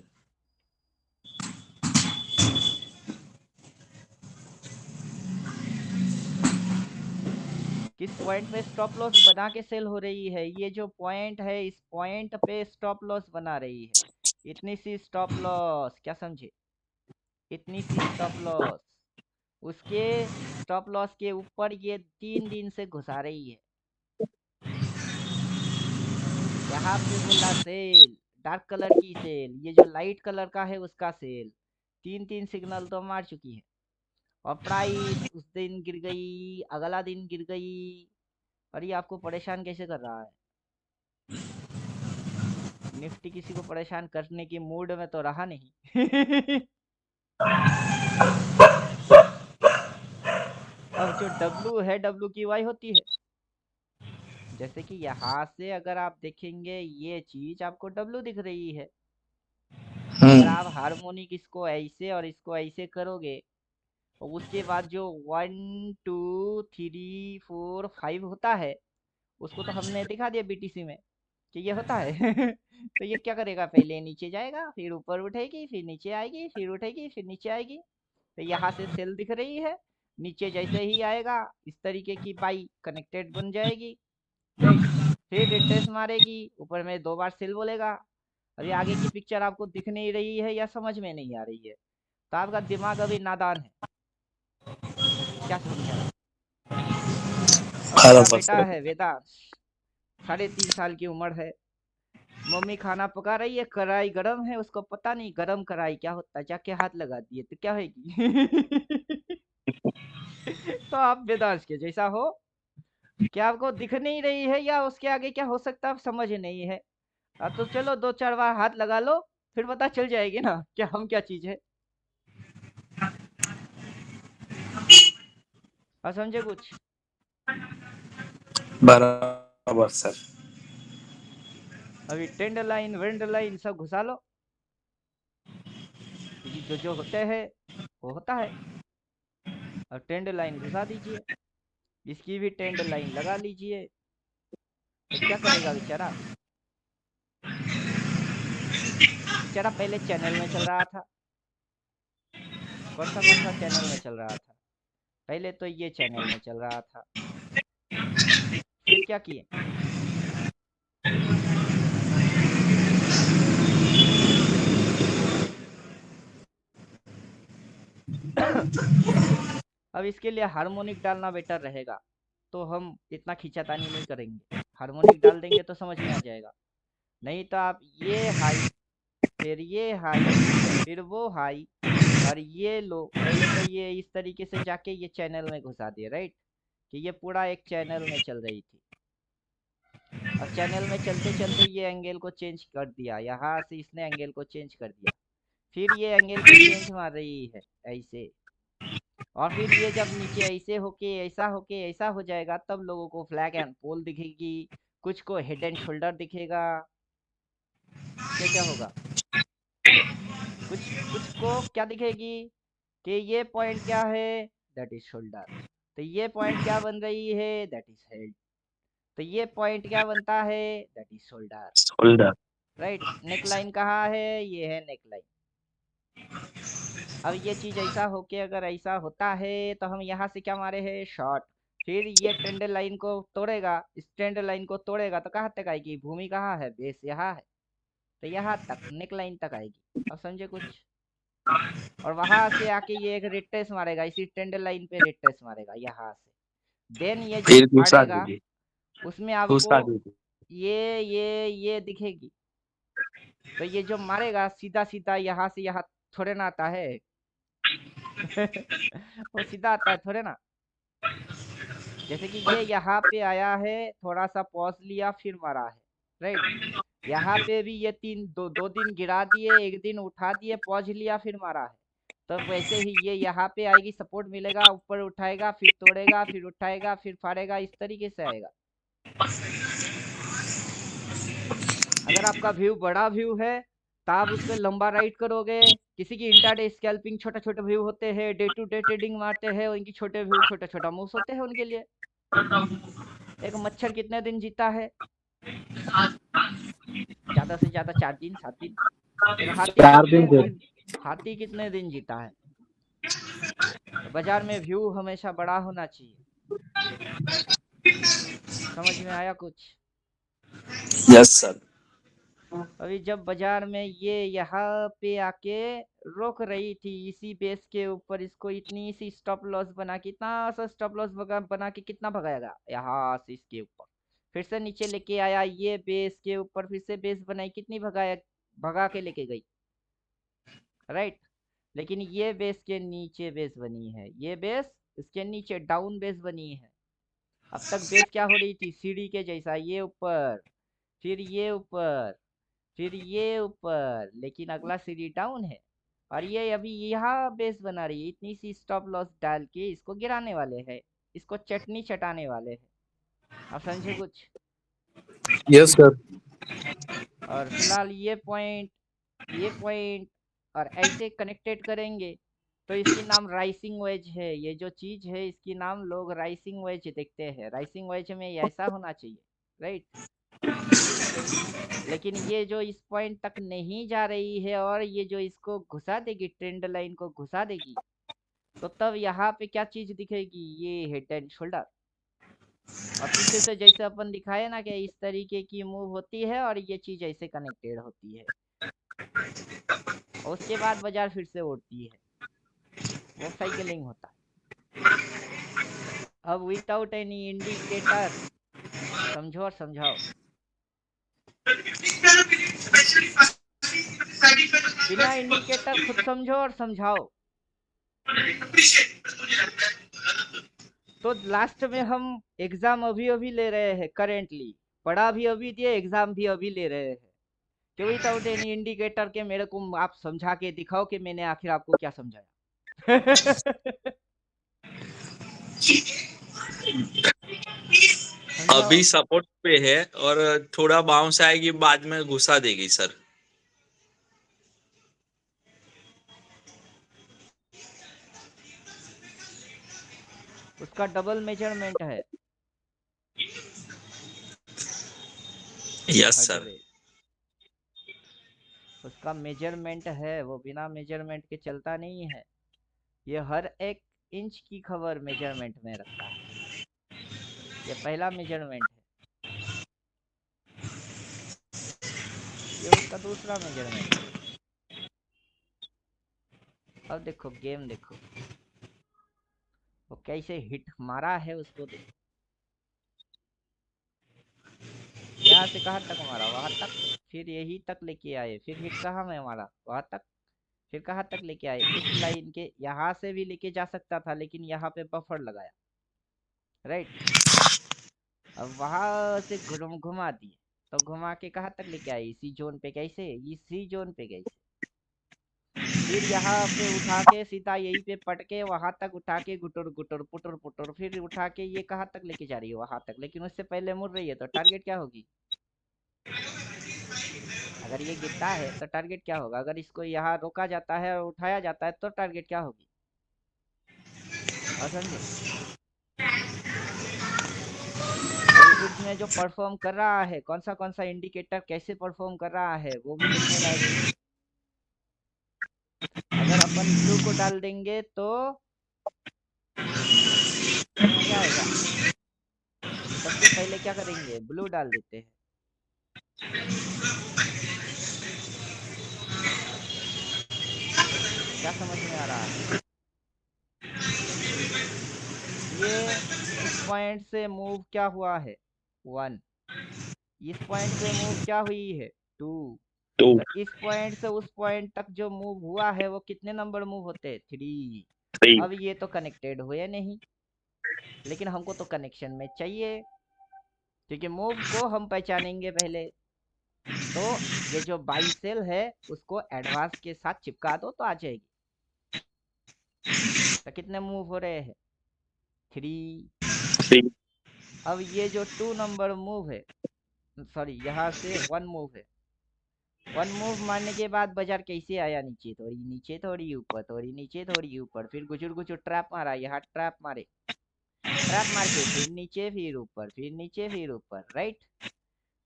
किस पॉइंट पे स्टॉप लॉस बना के सेल हो रही है? ये जो पॉइंट है इस पॉइंट पे स्टॉप लॉस बना रही है। इतनी सी स्टॉप लॉस, क्या समझे? इतनी सी स्टॉप लॉस, उसके स्टॉप लॉस के ऊपर ये 3 दिन से घुसा रही है। यहाँ पे बोला सेल, डार्क कलर की सेल, ये जो लाइट कलर का है उसका सेल। 3 सिग्नल तो मार चुकी है। और प्राइस उस दिन गिर गई, अगला दिन गिर गई। और ये आपको परेशान कैसे कर रहा है? निफ्टी किसी को परेशान करने की मूड में तो रहा नहीं। अब जो W है WQY होती है। जैसे कि यहाँ से अगर आप देखेंगे ये चीज आपको W दिख रही है। अगर आप हार्मोनिक इसको ऐसे और इसको ऐसे करोगे और उसके बाद जो 1 2 3 4 5 होता है उसको तो हमने दिखा दिया BTC में कि ये होता है। तो ये क्या करेगा? पहले नीचे जाएगा, फिर ऊपर उठेगी, फिर नीचे आएगी, फिर उठेगी, फिर नीचे आएगी। तो यहाँ से सेल दिख रही है, नीचे जैसे ही आएगा इस तरीके की बाई कनेक्टेड बन जाएगी, राइट। फिर रिट्रेस मारेगी, ऊपर में 2 बार सेल बोलेगा। अभी आगे की पिक्चर आपको दिख नहीं रही है या समझ में नहीं आ रही है तो आपका दिमाग अभी नादान है। क्या समझा? और मेरा बेटा है वेदांश, 3.5 साल की उम्र है। मम्मी खाना पका रही है, कढ़ाई गरम है, उसको पता नहीं गरम कढ़ाई क्या होता है, जाके हाथ लगा दिए तो क्या होगी? तो आप वेदांश के जैसा हो, क्या आपको दिख नहीं रही है या उसके आगे क्या हो सकता है समझ नहीं है। तो चलो 2-4 बार हाथ लगा लो, फिर पता चल जाएगी ना क्या हम क्या चीज है। और समझे कुछ? बराबर सर। अभी ट्रेंड लाइन वेंड लाइन सब घुसा लो, क्योंकि जो जो होते हैं वो होता है। और ट्रेंड लाइन घुसा दीजिए, इसकी भी ट्रेंड लाइन लगा लीजिए। तो क्या करेगा बेचारा? बेचारा पहले चैनल में चल रहा था। कौन सा चैनल में चल रहा था? पहले तो ये चैनल में चल रहा था। फिर क्या किए? अब इसके लिए हार्मोनिक डालना बेटर रहेगा, तो हम इतना खींचातानी नहीं करेंगे। हार्मोनिक डाल देंगे तो समझ में आ जाएगा। नहीं तो आप ये हाई, फिर ये हाई, फिर वो हाई, और ये लो। पहले तो ये इस तरीके से जाके ये चैनल में घुसा दिए, राइट, कि ये पूरा एक चैनल में चल रही थी। अब चैनल में चलते चलते ये एंगल को चेंज कर दिया, यहाँ से इसने एंगल को चेंज कर दिया। फिर ये एंगल को चेंज मार रही है ऐसे। और फिर ये जब नीचे ऐसा होके ऐसा हो जाएगा तब लोगों को फ्लैग एंड पोल दिखेगी, कुछ को हेड एंड शोल्डर दिखेगा। क्या क्या होगा? कुछ कुछ को क्या दिखेगी? कि ये पॉइंट क्या है, दैट इज शोल्डर। तो ये पॉइंट क्या बन रही है, दैट इज हेड। तो ये पॉइंट क्या बनता है, that is shoulder. Shoulder. Right. Neck line कहाँ है, ये है नेक लाइन। अब ये चीज ऐसा हो के अगर ऐसा होता है तो हम यहाँ से क्या मारे हैं, शॉर्ट। फिर ये टेंडर लाइन को तोड़ेगा, इस टेंडर लाइन को तोड़ेगा तो कहाँ तक आएगी, भूमि कहाँ है, बेस यहाँ है, तो यहाँ तक नेक लाइन तक आएगी। अब समझे कुछ। और वहां से आके ये एक रेड मारेगा, इसी टेंडर लाइन पे रेड मारेगा यहाँ से। देन ये जब फिर दूसरा फाड़ेगा दीजिए, उसमें आपको दूसरा दीजिए। ये दिखेगी। तो ये जो मारेगा सीधा सीधा यहाँ से यहाँ थोड़े ना आता है वो सीधा आता है थोड़े ना। जैसे कि ये यहाँ पे आया है, थोड़ा सा पॉज लिया फिर मारा है, राइट। यहाँ पे भी ये दो दिन गिरा दिए, एक दिन उठा दिए, पॉज लिया फिर मारा है। तो वैसे ही ये यहाँ पे आएगी, सपोर्ट मिलेगा, ऊपर उठाएगा फिर तोड़ेगा फिर उठाएगा फिर फाड़ेगा, इस तरीके से आएगा। अगर आपका व्यू बड़ा व्यू है तो आप उस पर लंबा राइड करोगे। किसी की इंट्राडे स्कैल्पिंग छोटे छोटे व्यू होते हैं, डे टू डे ट्रेडिंग मारते हैं, उनकी छोटे व्यू छोटा छोटा मूव्स होते हैं उनके लिए। एक मच्छर कितने दिन जीता है, ज्यादा से ज्यादा 4 दिन 7 दिन। फिर चार दिन से। हाथी कितने दिन जीता है। तो बाजार में व्यू हमेशा बड़ा होना चाहिए। समझ में आया कुछ। Yes sir. अभी जब बाजार में ये यहाँ पे आके रोक रही थी इसी बेस के ऊपर, इसको इतनी सी स्टॉप लॉस बना के, इतना सा स्टॉप लॉस बना के कितना भगाएगा, यहाँ से इसके ऊपर फिर से नीचे लेके आया, ये बेस के ऊपर फिर से बेस बनाई, कितनी भगाया, भगा के लेके गई, राइट। लेकिन ये बेस के नीचे बेस बनी है, ये बेस इसके नीचे डाउन बेस बनी है। अब तक बेस क्या हो रही थी, सीढ़ी के जैसा, ये ऊपर फिर ये ऊपर फिर ये ऊपर, लेकिन अगला सीढ़ी डाउन है। और ये अभी यहाँ बेस बना रही है, इतनी सी स्टॉप लॉस डाल के इसको गिराने वाले हैं, इसको चटनी चटाने वाले हैं। आप समझे कुछ। Yes sir. और फिलहाल ये पॉइंट और ऐसे कनेक्टेड करेंगे तो इसकी नाम राइसिंग वेज है। ये जो चीज है इसकी नाम लोग राइसिंग वेज देखते हैं, राइसिंग वेज में ऐसा होना चाहिए, राइट। लेकिन ये जो इस पॉइंट तक नहीं जा रही है और ये जो इसको घुसा देगी, ट्रेंड लाइन को घुसा देगी, तो तब यहाँ पे क्या चीज दिखेगी, ये हेड एंड शोल्डर। और पीछे से जैसे अपन दिखाए ना कि इस तरीके की मूव होती है और ये चीज ऐसे कनेक्टेड होती है, और उसके बाद बाजार फिर से उड़ती है, वो साइकिलिंग होता है। अब विदाउट एनी इंडिकेटर समझो और समझाओ। बिना इंडिकेटर खुद समझो और समझाओ। तो लास्ट में हम एग्जाम अभी अभी ले रहे हैं, करेंटली पढ़ा भी अभी दिए, एग्जाम भी अभी ले रहे हैं कि विदाउट एनी इंडिकेटर के मेरे को आप समझा के दिखाओ कि मैंने आखिर आपको क्या समझाया। समझाओ। अभी सपोर्ट पे है और थोड़ा बाउंस आएगी, बाद में घुसा देगी सर। उसका डबल मेजरमेंट है, यस हर्ट सर। वेव उसका मेजरमेंट है, वो बिना मेजरमेंट के चलता नहीं है। ये हर एक इंच की खबर मेजरमेंट में रखता है। ये पहला मेजरमेंट है, ये उसका दूसरा मेजरमेंट है। अब देखो गेम देखो, वो कैसे हिट मारा है उसको देखो। यहाँ से कहाँ तक मारा, वहां तक, फिर यही तक लेके आए, फिर हिट कहाँ में मारा, वहां तक, फिर कहाँ तक लेके आए, इस लाइन के यहाँ से भी लेके जा सकता था लेकिन यहाँ पे बफर लगाया, राइट। अब वहां से घुमा दिए, तो घुमा के कहाँ तक लेके आए, इसी जोन पे, कैसे इसी जोन पे कैसे, फिर यहाँ पे उठा के सीधा यही पे पटके वहां तक उठा के गुटर गुटर पुटर पुटर, फिर उठा के ये कहाँ तक लेके जा रही है, वहां तक, लेकिन उससे पहले मुड़ रही है, तो टारगेट क्या होगी। अगर ये गिरता है तो टारगेट क्या होगा, अगर इसको यहाँ रोका जाता है और उठाया जाता है तो टारगेट क्या होगी। और समझे? अभी इसमें जो परफॉर्म कर रहा है, कौन सा इंडिकेटर कैसे परफॉर्म कर रहा है, वो भी देखने लायक चीज है। अगर अपन ब्लू को डाल देंगे तो क्या आएगा? सबसे पहले क्या करेंगे, ब्लू डाल देते हैं। क्या समझ में आ रहा है? ये इस पॉइंट से मूव क्या हुआ है, 1। इस पॉइंट से मूव क्या हुई है, 2। तो तो इस पॉइंट से उस पॉइंट तक जो मूव हुआ है वो कितने नंबर मूव होते हैं, 3। सही। अब ये तो कनेक्टेड हुए नहीं, लेकिन हमको तो कनेक्शन में चाहिए, क्योंकि मूव को हम पहचानेंगे पहले। तो ये जो बाई सेल है उसको एडवांस के साथ चिपका दो तो आ जाएगी। तो कितने मूव हो रहे हैं, 3। सही। अब ये जो 2 नंबर मूव है, सॉरी यहाँ से 1 मूव है, 1 मूव मारने के बाद बाजार कैसे आया, नीचे थोड़ी, नीचे थोड़ी, ऊपर थोड़ी, नीचे थोड़ी, ऊपर, फिर गुजुर गुजुर ट्रैप मारा, यहाँ ट्रैप मारे, ट्रैप मार के फिर नीचे, फिर ऊपर, फिर नीचे, फिर ऊपर, राइट।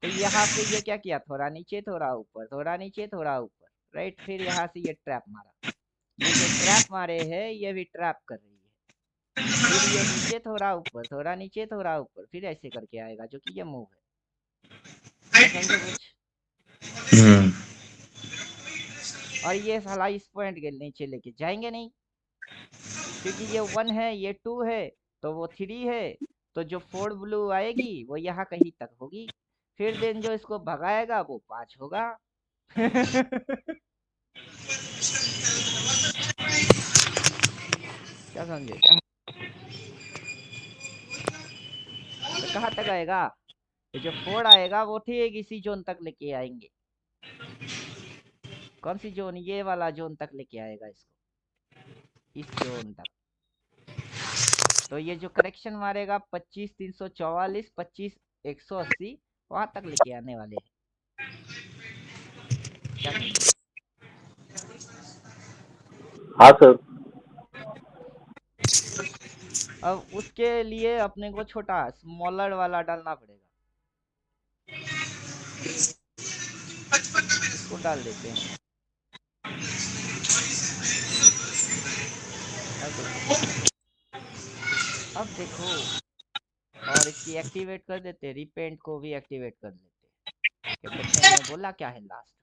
तो यहाँ पे ये क्या किया, थोड़ा नीचे थोड़ा ऊपर, थोड़ा नीचे थोड़ा ऊपर, राइट। फिर यहाँ से ये ट्रैप मारा, ये जो ट्रैप मारे है ये भी ट्रैप कर रही है। फिर ये नीचे थोड़ा ऊपर, थोड़ा नीचे थोड़ा ऊपर, फिर ऐसे करके आएगा, जो कि ये मूव है। क्या समझे कुछ? हम्म। और ये साला इस पॉइंट के नीचे लेके जाएंगे नहीं, क्योंकि ये 1 है, ये 2 है, तो वो 3 है। तो जो 4 ब्लू आएगी वो यहाँ कहीं तक होगी, फिर देन जो इसको भगाएगा वो 5 होगा। क्या समझे? तो कहाँ तक आएगा, ये जो 4 आएगा वो ठीक इसी जोन तक लेके आएंगे। कौन सी जोन, ये वाला जोन तक लेके आएगा इसको, इस जोन तक। तो ये जो करेक्शन मारेगा 25 344 25 180 वहां तक लेके आने वाले हैं। क्या समझे? हाँ सर। अब उसके लिए अपने को छोटा स्मॉलर वाला डालना पड़ेगा, इसको डाल देते हैं। अब देखो, अब देखो, और इसकी एक्टिवेट कर देते, रिपेंट को भी एक्टिवेट कर देते। कि बेटे ने बोला क्या है लास्ट में,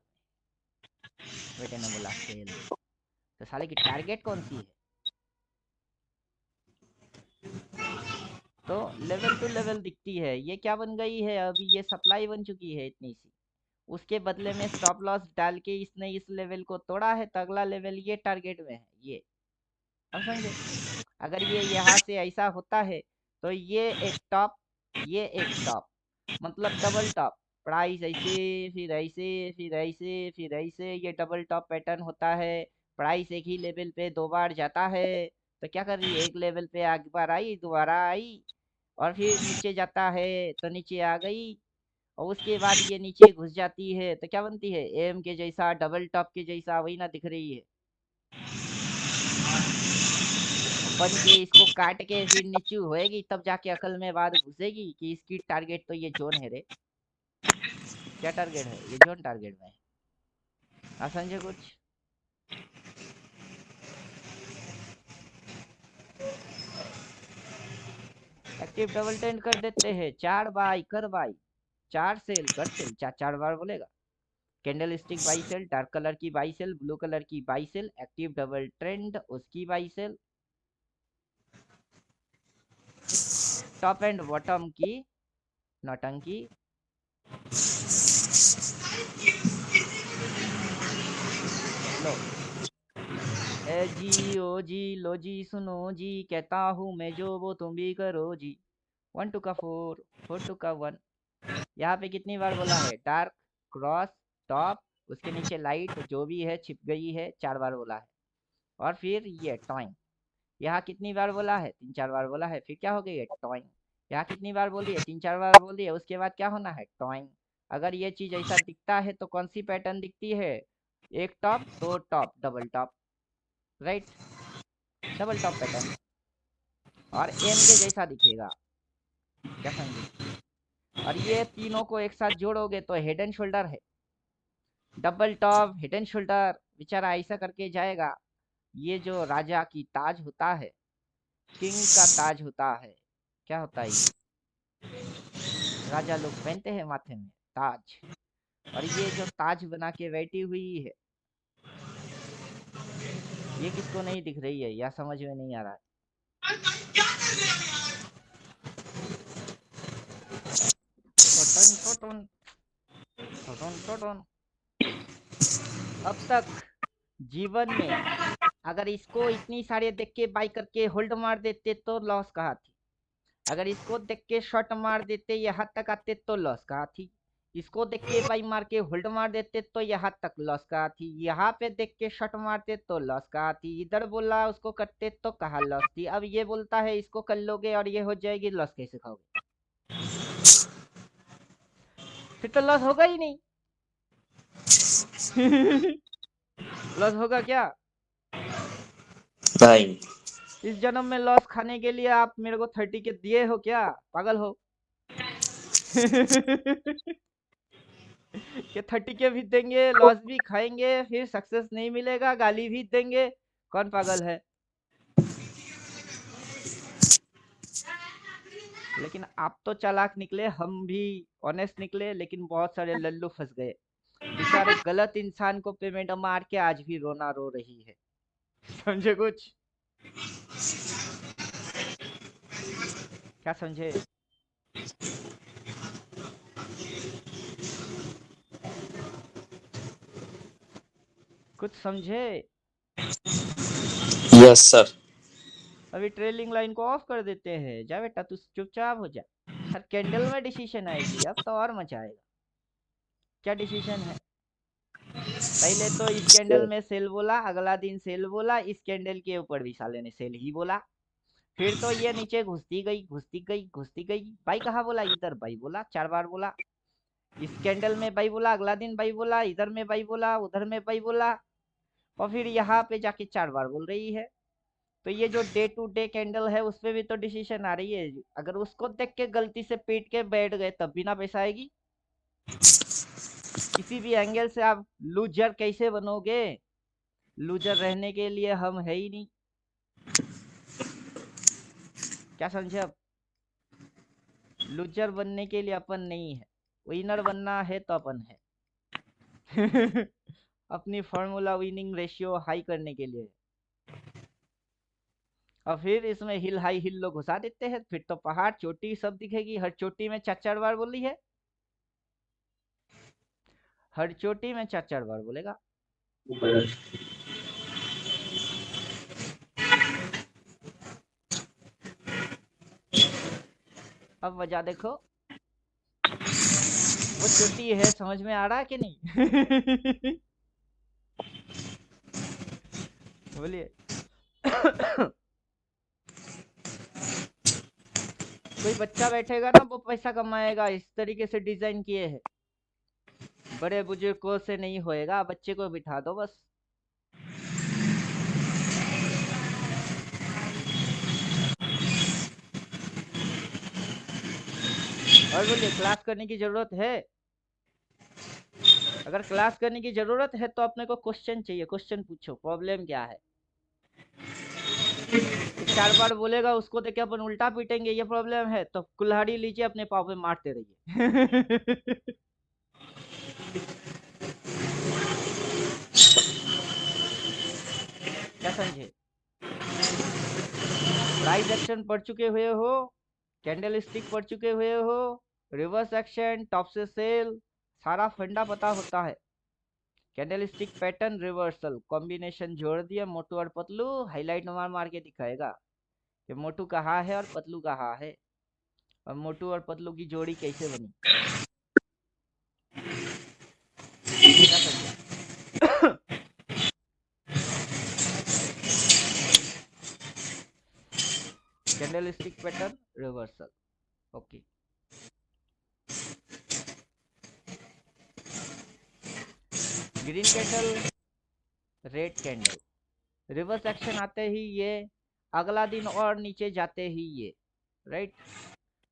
बेटे ने बोला सेल, तो साले की टारगेट कौन सी है। तो लेवल टू लेवल दिखती है, ये क्या बन गई है, अभी ये सप्लाई बन चुकी है इतनी सी। उसके बदले में स्टॉप लॉस डाल के इसने इस लेवल को तोड़ा है, तो अगला लेवल ये टारगेट में है ये। अब समझे? अगर ये यहाँ से ऐसा होता है तो ये एक टॉप, ये एक टॉप, मतलब डबल टॉप, प्राइस ऐसे, फिर ऐसे, फिर ऐसे, फिर ऐसे, ये डबल टॉप पैटर्न होता है। प्राइस एक ही लेवल पे 2 बार जाता है, तो क्या कर रही है, एक लेवल पे एक बार आई, दोबारा आई, और फिर नीचे जाता है तो नीचे आ गई, और उसके बाद ये नीचे घुस जाती है, तो क्या बनती है, एम के जैसा, डबल टॉप के जैसा, वही ना दिख रही है। बन के इसको काट के फिर नीचे होएगी, तब जाके अकल में बात घुसेगी कि इसकी टारगेट तो ये जोन है रे। क्या टारगेट है, ये जोन टारगेट में है। आप समझे कुछ? एक्टिव डबल टेंड कर देते हैं, 4 बाई कर बाई, 4 सेल कर सेल, 4 बार बोलेगा। Candle stick buy sell, dark colour की बाई सेल, ब्लू कलर की buy sell, active double trend उसकी buy sell, top and bottom की नौटंकी। लो, ए जी ओ जी लो जी सुनो जी, कहता हूँ मैं जो वो तुम भी करो जी। 1 2 का 4, 4 2 का 1। यहाँ पे कितनी बार बोला है, डार्क, क्रॉस, टॉप, उसके नीचे लाइट जो भी है छिप गई है, 4 बार बोला है। और फिर ये टॉइंग, यहाँ कितनी बार बोला है, 3 4 बार बोला है, फिर क्या हो गई है, टॉइंग। यहाँ कितनी बार बोली है, 3 4 बार बोली है, उसके बाद क्या होना है, टॉइंग। अगर ये चीज ऐसा दिखता है तो कौन सी पैटर्न दिखती है, एक top, 2 top, double top, right, double top pattern. और एम के जैसा दिखेगा। क्या समझे? और ये तीनों को एक साथ जोड़ोगे तो हेड एंड शोल्डर है, double top head and shoulder, बेचारा ऐसा करके जाएगा। ये जो राजा की ताज होता है, किंग का ताज होता है, क्या होता है ये? राजा लोग पहनते हैं माथे में ताज, और ये जो ताज बना के बैठी हुई है, ये किसको नहीं दिख रही है या समझ में नहीं आ रहा है? टोटन टोटन टोटन टोटन। अब तक जीवन में अगर इसको इतनी सारे देख के बाई करके होल्ड मार देते तो लॉस कहाँ थी? अगर इसको देख के शॉट मार देते यहाँ तक आते तो लॉस कहाँ थी? इसको देख के बाई मार के होल्ड मार देते तो यहाँ तक लॉस कहाँ थी? यहाँ पे देख के शॉट मारते तो लॉस कहाँ थी? इधर बोला उसको करते तो कहाँ लॉस थी? अब ये बोलता है इसको कर लोगे और ये हो जाएगी, लॉस कैसे खाओगे? फिर तो लॉस होगा ही नहीं। लॉस होगा क्या? नहीं। इस जन्म में लॉस खाने के लिए आप मेरे को 30 के दिए हो क्या? पागल हो? कि 30 के भी देंगे, लॉस भी खाएंगे, फिर सक्सेस नहीं मिलेगा, गाली भी देंगे। कौन पागल है? लेकिन आप तो चालाक निकले, हम भी ऑनेस्ट निकले, लेकिन बहुत सारे लल्लू फंस गए। बेचारे गलत इंसान को पेमेंट मार के आज भी रोना रो रही है। समझे कुछ? क्या समझे? कुछ समझे? Yes sir. अभी ट्रेलिंग लाइन को ऑफ कर देते हैं। जा बेटा तू चुपचाप हो जा। हर कैंडल में डिसीजन आएगी, अब तो और मजा आएगा। क्या डिसीजन है? पहले तो इस कैंडल में सेल बोला, अगला दिन सेल बोला, इस कैंडल के ऊपर भी साले ने सेल ही बोला। फिर तो ये नीचे घुसती गई घुसती गई घुसती गई। बाई कहाँ बोला? इधर बाई बोला, 4 बार बोला। इस कैंडल में बाई बोला, अगला दिन बाई बोला, इधर में बाई बोला, उधर में बाई बोला, और फिर यहाँ पे जाके 4 बार बोल रही है। तो ये जो डे टू डे कैंडल है उसपे भी तो डिसीजन आ रही है। अगर उसको देख के गलती से पीट के बैठ गए तब भी ना पैसा आएगी। किसी भी एंगल से आप लूजर कैसे बनोगे? लूजर रहने के लिए हम है ही नहीं। क्या समझे? अब लूजर बनने के लिए अपन नहीं है, विनर बनना है तो अपन है। अपनी फॉर्मूला विनिंग रेशियो हाई करने के लिए। और फिर इसमें हिल हाई हिल लोग घुसा देते हैं, फिर तो पहाड़ चोटी सब दिखेगी। हर चोटी में 4 बार बोली है, हर चोटी में 4 बार बोलेगा। अब वजह देखो, वो चोटी है, समझ में आ रहा है कि नहीं? बोलिए। कोई बच्चा बैठेगा ना वो पैसा कमाएगा, इस तरीके से डिजाइन किए हैं। बड़े बुजुर्गों से नहीं होएगा, बच्चे को बिठा दो बस। और बोलिए, क्लास करने की जरूरत है? अगर क्लास करने की जरूरत है तो अपने को क्वेश्चन चाहिए, क्वेश्चन पूछो, प्रॉब्लम क्या है? 4 बार बोलेगा, उसको देख के अपन उल्टा पीटेंगे, ये प्रॉब्लम है तो कुल्हाड़ी लीजिए, अपने पाँव पे मारते रहिए। क्या समझे? प्राइस एक्शन पढ़ चुके हुए हो, कैंडल स्टिक पढ़ चुके हुए हो, रिवर्स एक्शन, टॉप से सेल, सारा फंडा पता होता है। Candle stick pattern, reversal, combination जोड़ दिया, मोटू और पतलू, हाईलाइट मार मार के दिखाएगा कि मोटू कहाँ है और पतलू कहाँ है, और मोटू और पतलू की जोड़ी कैसे बनी। क्या समझे? Candle stick pattern, reversal, okay. Green candle, red candle, reverse action आते ही ये अगला दिन और नीचे जाते ही ये, right,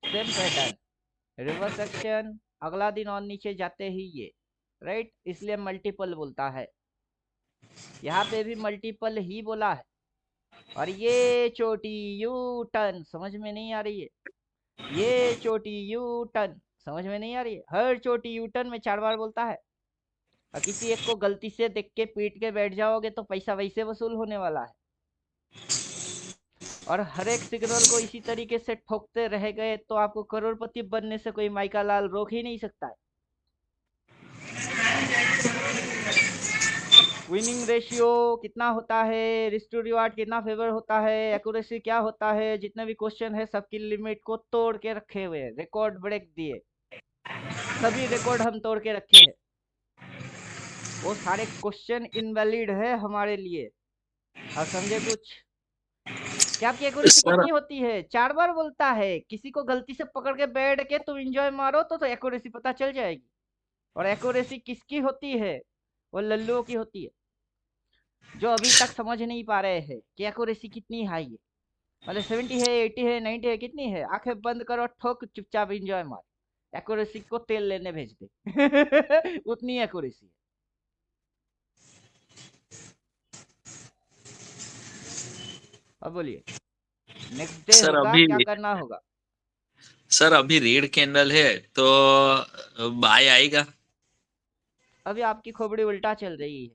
same pattern, reverse action, अगला दिन और नीचे जाते ही ये, राइट, इसलिए मल्टीपल बोलता है। यहाँ पे भी मल्टीपल ही बोला है। और ये चोटी यू टर्न समझ में नहीं आ रही है, ये चोटी यू टर्न समझ में नहीं आ रही है। हर चोटी यू टर्न में 4 बार बोलता है। और किसी एक को गलती से देख के पीट के बैठ जाओगे तो पैसा वैसे वसूल होने वाला है। और हर एक सिग्नल को इसी तरीके से ठोकते रह गए तो आपको करोड़पति बनने से कोई माइका लाल रोक ही नहीं सकता है। विनिंग रेशियो कितना होता है, रिस्क टू रिवार्ड कितना फेवर होता है, एक्यूरेसी क्या होता है, जितने भी क्वेश्चन है सबकी लिमिट को तोड़ के रखे हुए हैं, रिकॉर्ड ब्रेक दिए, सभी रिकॉर्ड हम तोड़ के रखे हैं। वो सारे क्वेश्चन इनवैलिड है हमारे लिए। अब समझे कुछ? क्या आपकी एक्यूरेसी सर कितनी होती है? 4 बार बोलता है। किसी को गलती से पकड़ के बैठ के तुम एंजॉय मारो तो एक्यूरेसी पता चल जाएगी। और एक्यूरेसी किसकी होती है? वो लल्लुओं की होती है, जो अभी तक समझ नहीं पा रहे हैं कि एक्यूरेसी कितनी हाई है। मतलब 70 है, 80 है, 90 है, कितनी है? आंखें बंद करो, ठोक, चुपचाप एंजॉय मार, एक्यूरेसी को तेल लेने भेज दे। उतनी एक्यूरेसी है। अब बोलिए, नेक्स्ट डे सर होगा, अभी क्या करना होगा? सर अभी रेड कैंडल है तो बाय आएगा। अभी आपकी खोपड़ी उल्टा चल रही है।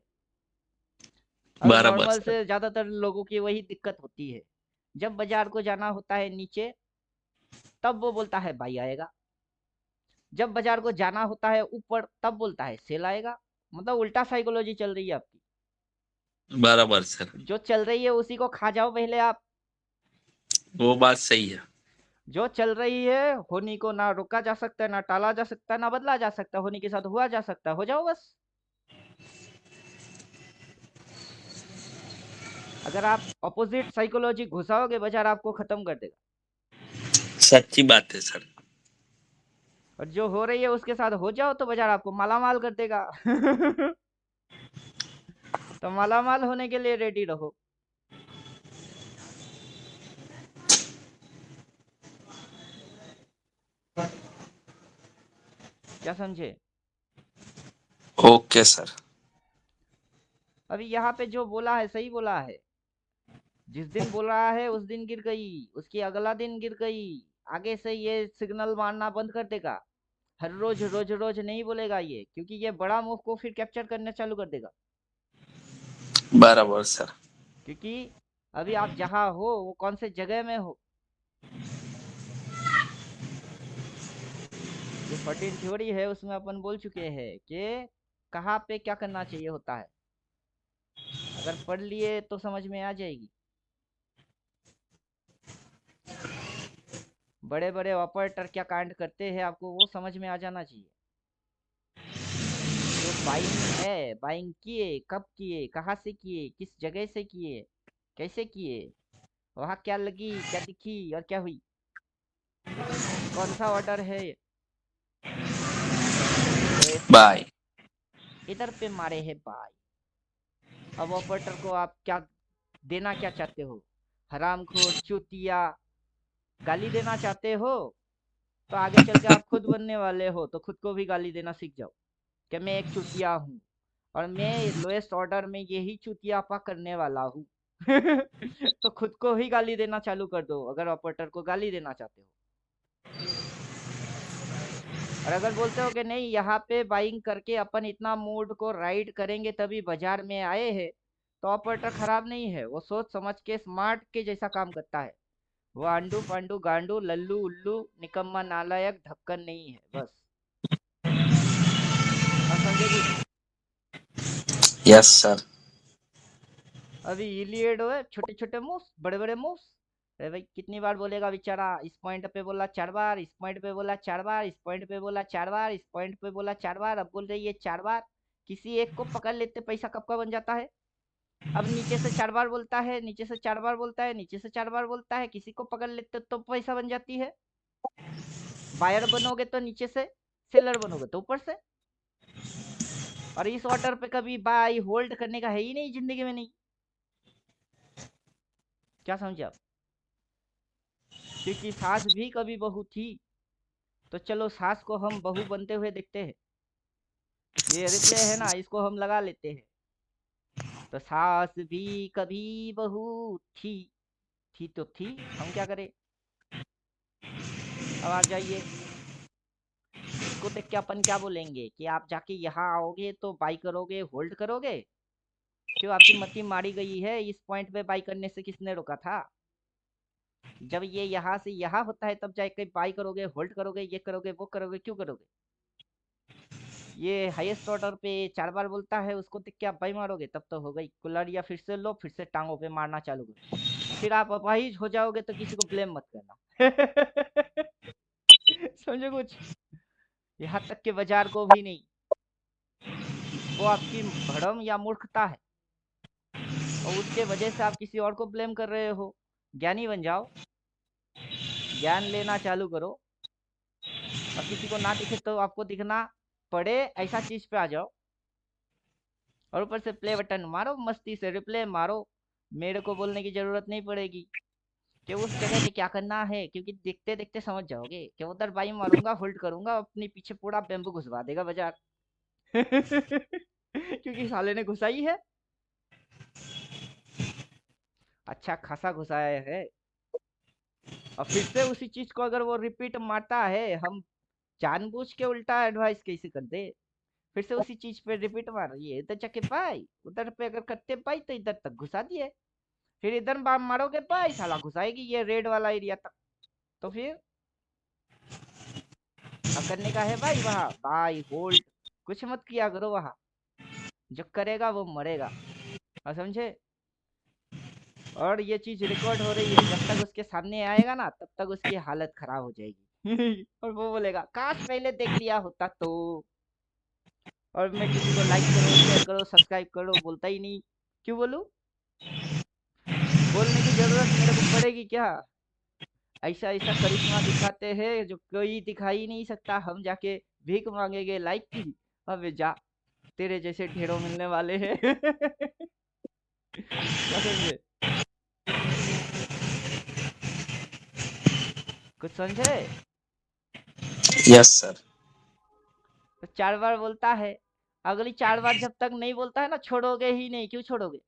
अभी बराबर नॉर्मल सर। से ज्यादातर लोगों की वही दिक्कत होती है। जब बाजार को जाना होता है नीचे, तब वो बोलता है बाई आएगा। जब बाजार को जाना होता है ऊपर, तब बोलता है सेल आएगा। मतलब उल्टा साइकोलॉजी चल रही है आपकी। बराबर सर। जो चल रही है उसी को खा जाओ पहले आप। वो बात सही है। जो चल रही है होनी को ना रोका जा सकता है, ना टाला जा सकता है, ना बदला जा सकता है। होनी के साथ हुआ जा सकता है, हो जाओ बस। अगर आप ऑपोजिट साइकोलॉजी घुसाओगे, बाजार आपको खत्म कर देगा। सच्ची बात है सर। और जो हो रही है उसके साथ हो जाओ तो बाजार आपको मालामाल कर देगा। तो मालामाल होने के लिए रेडी रहो। क्या समझे? Okay sir. अभी यहाँ पे जो बोला है सही बोला है। जिस दिन बोल रहा है उस दिन गिर गई, उसके अगला दिन गिर गई। आगे से ये सिग्नल मारना बंद कर देगा। हर रोज रोज रोज नहीं बोलेगा ये, क्योंकि ये बड़ा मूव को फिर कैप्चर करना चालू कर देगा। बराबर सर। क्योंकि अभी आप जहाँ हो वो कौन से जगह में हो। जो 14 थ्योरी है उसमें अपन बोल चुके हैं कि कहाँ पे क्या करना चाहिए होता है। अगर पढ़ लिए तो समझ में आ जाएगी। बड़े बड़े ऑपरेटर क्या कांड करते हैं आपको वो समझ में आ जाना चाहिए। जो बाइंग है, बाइंग किए, कब किए, कहाँ से किए, किस जगह से किए, कैसे किए, वहां क्या लगी, क्या दिखी और क्या हुई, कौन सा ऑर्डर है, बाय। इधर पे मारे है बाय। अब ऑपरेटर को आप क्या देना क्या चाहते हो? हरामखोर, चूतिया, गाली देना चाहते हो? तो आगे चल के आप खुद बनने वाले हो, तो खुद को भी गाली देना सीख जाओ कि मैं एक चूतिया हूँ और मैं लोएस्ट ऑर्डर में यही चूतियापा करने वाला हूँ। तो खुद को ही गाली देना चालू कर दो अगर ऑपरेटर को गाली देना चाहते हो। और अगर बोलते हो कि नहीं यहाँ पे बाइंग करके अपन इतना मूड को राइड करेंगे तभी बाजार में आए हैं, तो ऑपरेटर खराब नहीं है, वो सोच समझ के स्मार्ट के जैसा काम करता है। वो आंडू पांडू गांडू लल्लू उल्लू निकम्मा नालायक ढक्कन नहीं है बस। अब समझे कुछ? Yes sir. अभी इलियड है, छोटे छोटे मूव्स, बड़े बड़े मूव्स। अरे भाई कितनी बार बोलेगा बेचारा? इस पॉइंट पे बोला 4 बार, इस पॉइंट पे बोला 4 बार, इस पॉइंट पे बोला 4 बार, इस पॉइंट पे बोला 4 बार, अब बोल रही है 4 बार। किसी एक को पकड़ लेते पैसा कब का बन जाता है। अब नीचे से 4 बार बोलता है, नीचे से 4 बार बोलता है, नीचे से 4 बार बोलता है, किसी को पकड़ लेते तो पैसा बन जाती है। बायर बनोगे तो नीचे से, सेलर बनोगे तो ऊपर से। और इस ऑर्डर पे कभी बाय होल्ड करने का है ही नहीं जिंदगी में, नहीं। क्या समझे आप? क्योंकि सास भी कभी बहू थी, तो चलो सास को हम बहू बनते हुए देखते हैं। ये रिप्ले है ना, इसको हम लगा लेते हैं। तो सास भी कभी बहू थी तो थी, हम क्या करें। अब आप जाइए, इसको देख के अपन क्या बोलेंगे कि आप जाके यहाँ आओगे तो बाई करोगे, होल्ड करोगे। क्यों आपकी मती मारी गई है, इस पॉइंट पे बाई करने से किसने रोका था? जब ये यहाँ से यहाँ होता है तब जाके बाई करोगे, होल्ड करोगे, ये करोगे, वो करोगे, क्यों करोगे? ये हाईएस्ट ऑर्डर पे 4 बार बोलता है, उसको देख के आप बाई मारोगे, तब तो हो गई कुल्हाड़ियाँ। फिर से लो, फिर से टांगों पे मारना चालू करो। फिर आप अपाहिज हो जाओगे तो किसी को ब्लेम मत करना। समझो कुछ? यहाँ तक के बाजार को भी नहीं, वो आपकी भड़म या मूर्खता है, और उसके वजह से आप किसी और को ब्लेम कर रहे हो। ज्ञानी बन जाओ, ज्ञान लेना चालू करो, और किसी को ना दिखे तो आपको दिखना पड़े ऐसा चीज पे आ जाओ, और ऊपर से प्ले बटन मारो, मस्ती से रिप्ले मारो। मेरे को बोलने की जरूरत नहीं पड़ेगी कि उस जगह पे क्या करना है, क्योंकि देखते देखते समझ जाओगे कि उधर बाई मारूंगा, होल्ड करूंगा, अपने पीछे पूरा बेम्बू घुसवा देगा बाजार। क्योंकि साले ने घुसाई है, अच्छा खासा घुसाया है। और फिर से उसी चीज को अगर वो रिपीट मारता है, हम जानबूझ के उल्टा एडवाइस कैसे कर दे। फिर से उसी चीज पे रिपीट मार, ये इधर जाके पाई, उधर पे अगर करते पाई तो इधर तक घुसा दिए। फिर इधर बाम मारोगे पाई, साला घुसाएगी ये रेड वाला एरिया तक। तो फिर अब करने का है भाई, वहां बाई होल्ड कुछ मत किया करो, वहां जो करेगा वो मरेगा। और समझे? और ये चीज रिकॉर्ड हो रही है, जब तक उसके सामने आएगा ना तब तक उसकी हालत खराब हो जाएगी। और वो बोलेगा काश पहले देख लिया होता तो। और मैं किसी को लाइक करो, शेयर करो, सब्सक्राइब करो बोलता ही नहीं। क्यों बोलूं? बोलने की जरूरत मेरे को पड़ेगी क्या? ऐसा ऐसा करिश्मा दिखाते हैं जो कोई दिखा ही नहीं सकता। हम जाके भीख मांगेंगे लाइक की, अबे जा, तेरे जैसे ढेरों मिलने वाले हैं। क्या समझे? कुछ समझे? Yes sir. तो 4 बार बोलता है, अगली 4 बार जब तक नहीं बोलता है ना, छोड़ोगे ही नहीं। क्यों छोड़ोगे?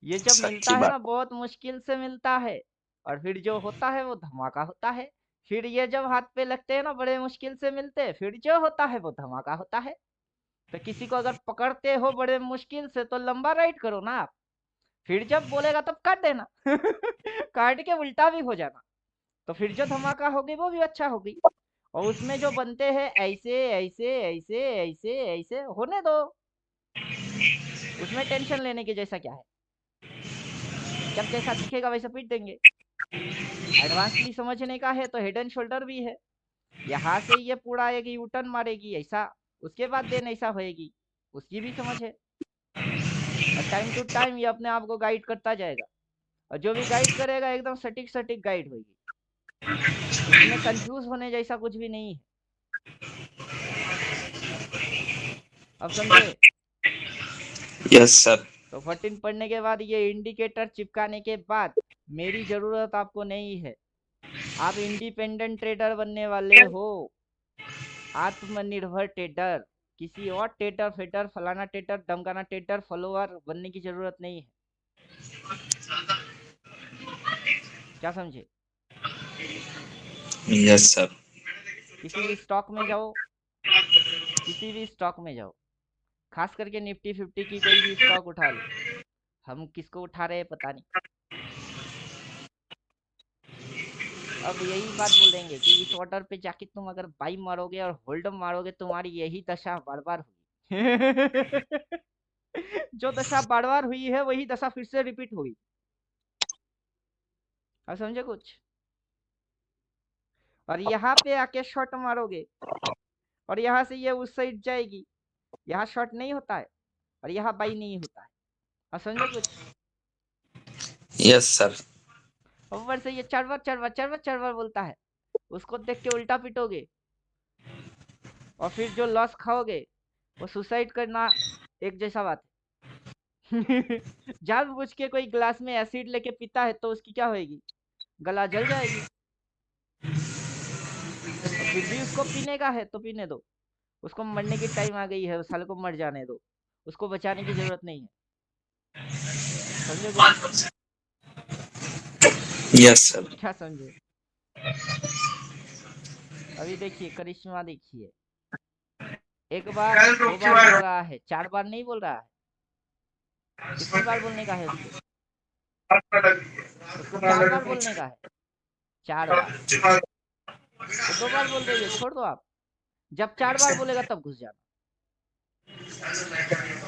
ये जब सच्ची मिलता है बात। ना, बहुत मुश्किल से मिलता है, और फिर जो होता है वो धमाका होता है। फिर ये जब हाथ पे लगते हैं ना, बड़े मुश्किल से मिलते हैं, फिर जो होता है वो धमाका होता है। तो किसी को अगर पकड़ते हो बड़े मुश्किल से तो लंबा राइड करो ना आप, फिर जब बोलेगा तब काट देना। काट के उल्टा भी हो जाना, तो फिर जो धमाका होगी वो भी अच्छा होगी। और उसमें जो बनते हैं ऐसे ऐसे ऐसे ऐसे ऐसे होने दो, उसमें टेंशन लेने की जैसा क्या है। जब जैसा दिखेगा वैसा पीट देंगे। एडवांसली समझने का है तो हेड एंड शोल्डर भी है। यहाँ से ये पूरा आएगी, यू टर्न मारेगी ऐसा, उसके बाद देन ऐसा होएगी, उसकी भी समझ है। और टाइम टू टाइम ये अपने आप को गाइड करता जाएगा, और जो भी गाइड करेगा एकदम सटीक सटीक गाइड होगी। इसमें कंफ्यूज होने जैसा कुछ भी नहीं है। अब समझे? Yes sir. तो 14 पढ़ने के बाद ये इंडिकेटर चिपकाने के बाद मेरी जरूरत आपको नहीं है। आप इंडिपेंडेंट ट्रेडर बनने वाले हो, आत्मनिर्भर ट्रेडर। किसी और ट्रेडर फेडर फलाना ट्रेडर डमकाना ट्रेडर फॉलोअर बनने की जरूरत नहीं है। क्या समझे? Yes sir. किसी भी स्टॉक में जाओ, किसी भी स्टॉक में जाओ, खास करके निफ्टी 50 की कोई भी स्टॉक उठा लो, हम किसको उठा रहे हैं पता नहीं। अब यही बात बोलेंगे कि इस ऑर्डर पे जाके तुम अगर बाई मारोगे और होल्ड मारोगे, तुम्हारी यही दशा बार बार होगी। जो दशा बार बार हुई है वही दशा फिर से रिपीट होगी। अब समझे कुछ? और यहाँ पे आके शॉट मारोगे, और यहाँ से ये उस साइड जाएगी, यहाँ शॉट नहीं होता है, और यहाँ बाई नहीं होता है। अब समझे कुछ? Yes sir. ऊपर से ये 4 बार 4 बार 4 बार 4 बार बोलता है, उसको देख के उल्टा पिटोगे, और फिर जो लॉस खाओगे वो सुसाइड करना एक जैसा बात जानबूझ के कोई ग्लास में एसिड लेके पीता है तो उसकी क्या होएगी? गला जल जाएगी। और फिर भी उसको पीने का है तो पीने दो। उसको मरने की टाइम आ गई है, उस साले को मर जाने दो। उसको बचाने की जरूरत नहीं है। समझे कुछ? Yes sir. क्या समझे? अभी देखिए करिश्मा, देखिए एक बार, दो बार बोल रहा है, 4 बार नहीं बोल रहा है। कितनी बार बोलने का है उसको? उसको 4 बार बोलने का है, 4 बार। वो 2 बार बोल रही है, छोड़ दो आप। जब 4 बार बोलेगा तब घुस जाना।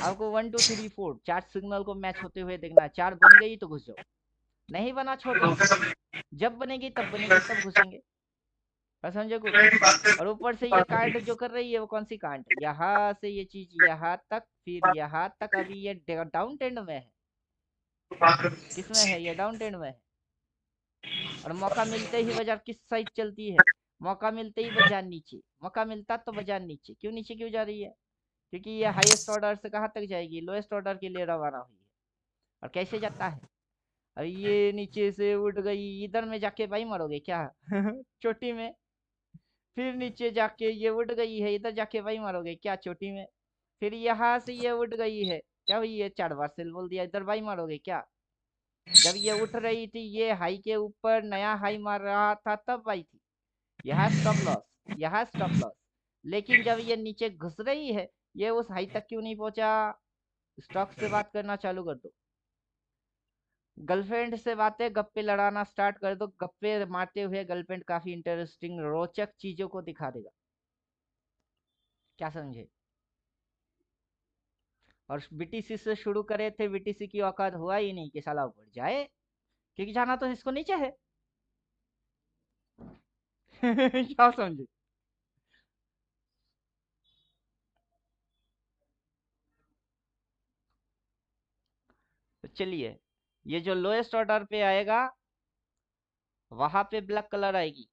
आपको 1 2 3 4 4 सिग्नल को मैच होते हुए देखना है। 4 बन गई तो घुस जाओ, नहीं बना छोड़ दो। जब बनेगी तब बनेगी तब घुसेंगे। बस समझे कुछ? और ऊपर से ये कांड जो कर रही है वो कौन सी कांड? यहाँ से ये चीज यहाँ तक, फिर यहाँ तक। अभी ये डाउन ट्रेंड में है। किसमें है? ये डाउन ट्रेंड में है। और मौका मिलते ही बाजार किस साइड चलती है? मौका मिलते ही बाजार नीचे। मौका मिलता तो बाजार नीचे। क्यों नीचे क्यों जा रही है? क्योंकि ये हाईएस्ट ऑर्डर से कहाँ तक जाएगी? लोएस्ट ऑर्डर के लिए रवाना हुई है। और कैसे जाता है? और ये नीचे से उठ गई, इधर में जाके भाई मरोगे क्या? चोटी में। फिर नीचे जाके ये उठ गई है, इधर जाके भाई मारोगे क्या? चोटी में। फिर यहाँ से ये उठ गई है, क्या हुई है? 4 बार सेल बोल दिया, इधर भाई मारोगे क्या? जब ये उठ रही थी, ये हाई के ऊपर नया हाई मार रहा था तब आई थी। यहाँ स्टॉप लॉस, यहाँ स्टॉप लॉस। लेकिन जब ये नीचे घुस रही है, ये उस हाई तक क्यों नहीं पहुंचा? स्टॉक से बात करना चालू कर दो। गर्लफ्रेंड से बातें, गप्पे लड़ाना स्टार्ट कर दो। गप्पे मारते हुए गर्लफ्रेंड काफी इंटरेस्टिंग रोचक चीजों को दिखा देगा। क्या समझे? और बीटीसी से शुरू करे थे, बीटीसी की औकात हुआ ही नहीं कि साला ऊपर जाए, क्योंकि जाना तो इसको नीचे है। क्या समझे? तो चलिए, ये जो लोएस्ट ऑर्डर पे आएगा वहां पे ब्लैक कलर आएगी।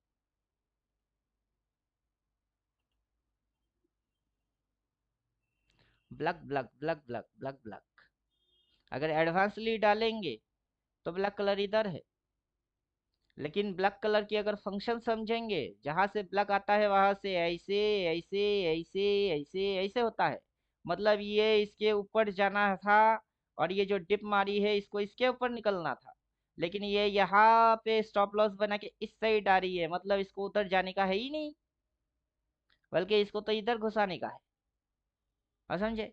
Black black black black black black. अगर एडवांसली डालेंगे तो ब्लैक कलर इधर है। लेकिन ब्लैक कलर की अगर फंक्शन समझेंगे, जहां से ब्लैक आता है वहां से ऐसे ऐसे ऐसे ऐसे ऐसे होता है। मतलब ये इसके ऊपर जाना था, और ये जो डिप मारी है इसको इसके ऊपर निकलना था। लेकिन ये यहाँ पे स्टॉप लॉस बना के इस साइड आ रही है, मतलब इसको उधर जाने का है ही नहीं, बल्कि इसको तो इधर घुसाने का है। और समझे?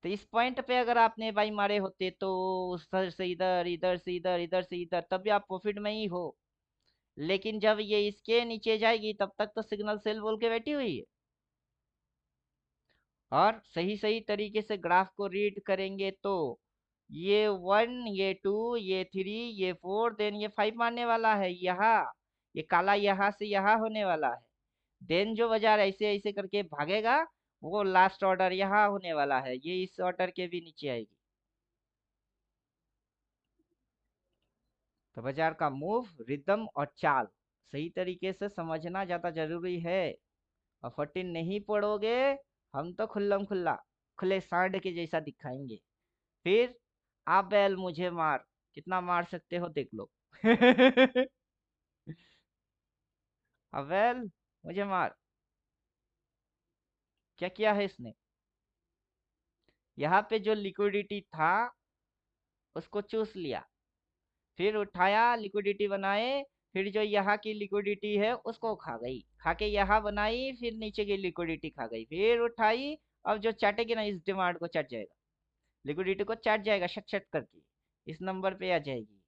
तो इस पॉइंट पे अगर आपने बाई मारे होते तो उधर से इधर, इधर से इधर, इधर से इधर, तब भी आप प्रॉफिट में ही हो। लेकिन जब ये इसके नीचे जाएगी तब तक तो सिग्नल सेल बोल के बैठी हुई है। और सही सही तरीके से ग्राफ को रीड करेंगे तो ये 1, ये 2, ये 3, ये 4, देन ये 5 मारने वाला है यहाँ। ये काला यहाँ से यहाँ होने वाला है। देन जो बाजार ऐसे ऐसे करके भागेगा, वो लास्ट ऑर्डर यहाँ होने वाला है। ये इस ऑर्डर के भी नीचे आएगी। तो बाजार का मूव, रिदम और चाल सही तरीके से समझना ज्यादा जरूरी है। और 14 नहीं पढ़ोगे, हम तो खुल्लम खुल्ला, खुले सांड के जैसा दिखाएंगे। फिर आप बैल मुझे मार, कितना मार सकते हो देख लो। अवेल मुझे मार। क्या किया है इसने? यहाँ पे जो लिक्विडिटी था उसको चूस लिया, फिर उठाया, लिक्विडिटी बनाए। फिर जो यहाँ की लिक्विडिटी है उसको खा गई, खा के यहाँ बनाई, फिर नीचे की लिक्विडिटी खा गई, फिर उठाई। अब जो चाटेगी ना, इस डिमांड को चाट जाएगा, लिक्विडिटी को चाट जाएगा, शट शट करके इस नंबर पे आ जाएगी।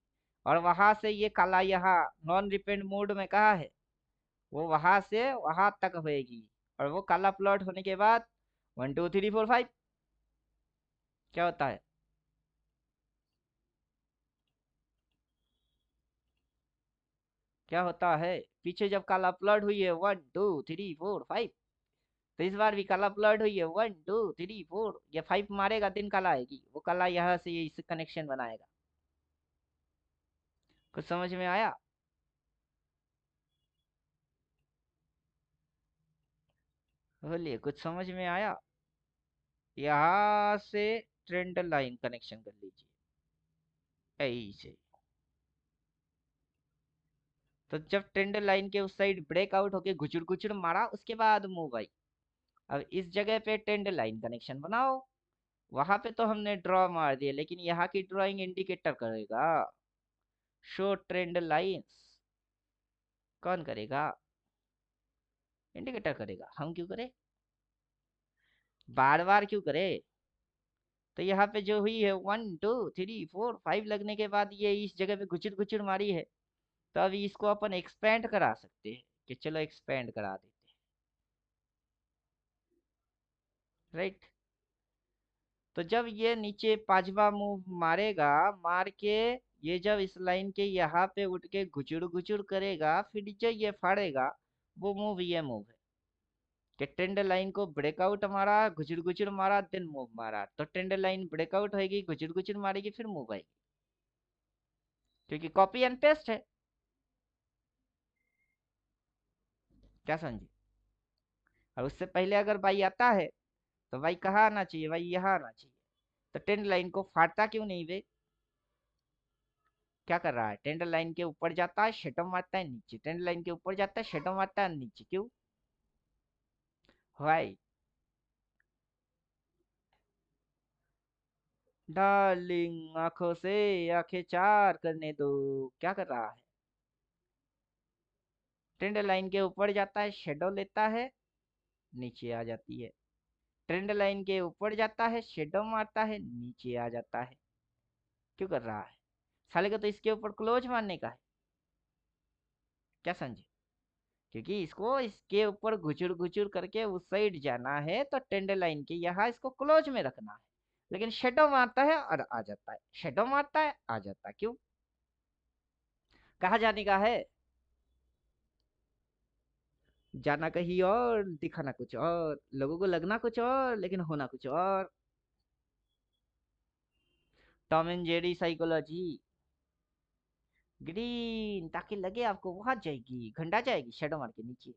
और वहां से ये काला यहाँ नॉन रिपेंड मोड में कहा है, वो वहां से वहां तक होएगी। और वो काला प्लॉट होने के बाद 1 2 3 4 5 क्या होता है? क्या होता है? पीछे जब काला प्लॉट हुई है 1 2 3 4 5, तो इस बार भी काला प्लॉट हुई है 1 2 3 4, ये 5 मारेगा दिन काला आएगी, वो काला यहाँ से ये इस कनेक्शन बनाएगा। कुछ समझ में आया? बोलिए, कुछ समझ में आया? यहाँ से ट्रेंड लाइन कनेक्शन कर लीजिए ऐसे। तो जब ट्रेंड लाइन के उस साइड ब्रेकआउट होके घुचुर घुचुर मारा, उसके बाद मूव आई। अब इस जगह पे ट्रेंड लाइन कनेक्शन बनाओ। वहां पे तो हमने ड्रॉ मार दिया, लेकिन यहाँ की ड्राइंग इंडिकेटर करेगा। शो ट्रेंड लाइंस कौन करेगा? इंडिकेटर करेगा। हम क्यों करें? बार बार क्यों करें? तो यहाँ पे जो हुई है 1 2 3 4 5 लगने के बाद ये इस जगह पे घुचुर घुचुर मारी है। तो अभी इसको अपन एक्सपेंड करा सकते हैं कि चलो एक्सपेंड करा देते हैं, राइट। तो जब ये नीचे पांचवा मूव मारेगा, मार के ये जब इस लाइन के यहाँ पे उठ के घुचुर घुचुर करेगा, फिर जो ये फाड़ेगा, वो मूव ये मूव है कि ट्रेंड लाइन को ब्रेकआउट मारा, घुचुर घुचुर मारा, देन मूव मारा। तो ट्रेंड लाइन ब्रेकआउट होगी, घुचुर घुचुर मारेगी, फिर मूव आएगी, क्योंकि कॉपी एंड पेस्ट है। क्या समझे? और उससे पहले अगर भाई आता है तो भाई कहाँ आना चाहिए? भाई यहाँ आना चाहिए। तो ट्रेंड लाइन को फाड़ता क्यों नहीं वे? क्या कर रहा है? ट्रेंड लाइन के ऊपर जाता है, शेडो मारता है नीचे, ट्रेंड लाइन के ऊपर जाता है, शेडो मारता है नीचे। क्यों? भाई डार्लिंग, आंखों से आंखें चार करने दो। क्या कर रहा है? ट्रेंड लाइन के ऊपर जाता है, शेडो लेता है, नीचे आ जाती है। ट्रेंड लाइन के ऊपर जाता है, शेडो मारता है, नीचे आ जाता है। क्यों कर रहा है? साले को तो इसके ऊपर क्लोज मारने का है। क्या समझे? क्योंकि इसको इसके ऊपर घुचुर घुचुर करके उस साइड जाना है, तो ट्रेंड लाइन के यहाँ इसको क्लोज में रखना है। लेकिन शेडो मारता है और आ जाता है, शेडो मारता है आ जाता है। क्यों? कहाँ जाने का है? जाना कहीं और, दिखाना कुछ और, लोगों को लगना कुछ और, लेकिन होना कुछ और। Tom and Jerry psychology. Green, ताकि लगे आपको वहां जाएगी, घंटा जाएगी शेडो मार के नीचे।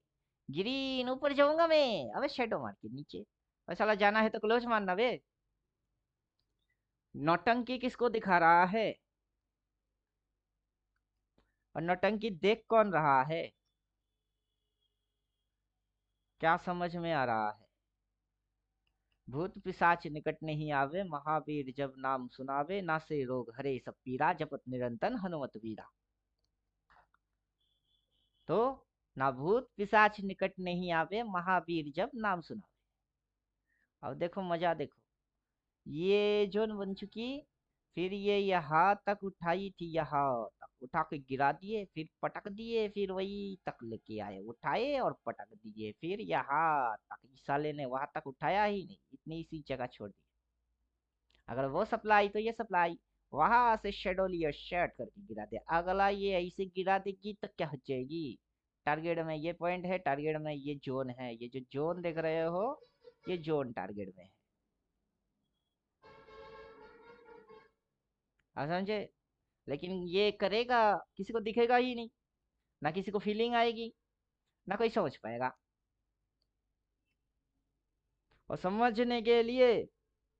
ग्रीन, ऊपर जाऊंगा मैं, अबे शेडो मार के नीचे। और साला जाना है तो क्लोज मारना बे। नौटंकी किसको दिखा रहा है? और नौटंकी देख कौन रहा है? क्या समझ में आ रहा है? भूत पिशाच निकट नहीं आवे, महावीर जब नाम सुनावे, नासे रोग हरे सब पीरा, जपत निरंतर हनुमत वीरा। तो ना भूत पिशाच निकट नहीं आवे, महावीर जब नाम सुनावे। अब देखो मजा, देखो ये जोन बन चुकी। फिर ये यहाँ तक उठाई थी, यहाँ तक उठा के गिरा दिए, फिर पटक दिए, फिर वही तक लेके आए, उठाए और पटक दिए, फिर यहाँ तक। इस साले ने वहां तक उठाया ही नहीं, इतनी सी जगह छोड़ दी। अगर वो सप्लाई तो ये सप्लाई, वहां से शेडो लिया, शेड करके गिरा दे। अगला ये ऐसे गिरा देगी तो क्या हो जाएगी? टारगेट में ये पॉइंट है, टारगेट में ये जोन है, ये जो जोन देख रहे हो, ये जोन टारगेट में है। आप समझे? लेकिन ये करेगा, किसी को दिखेगा ही नहीं, ना किसी को फीलिंग आएगी, ना कोई समझ पाएगा। और समझने के लिए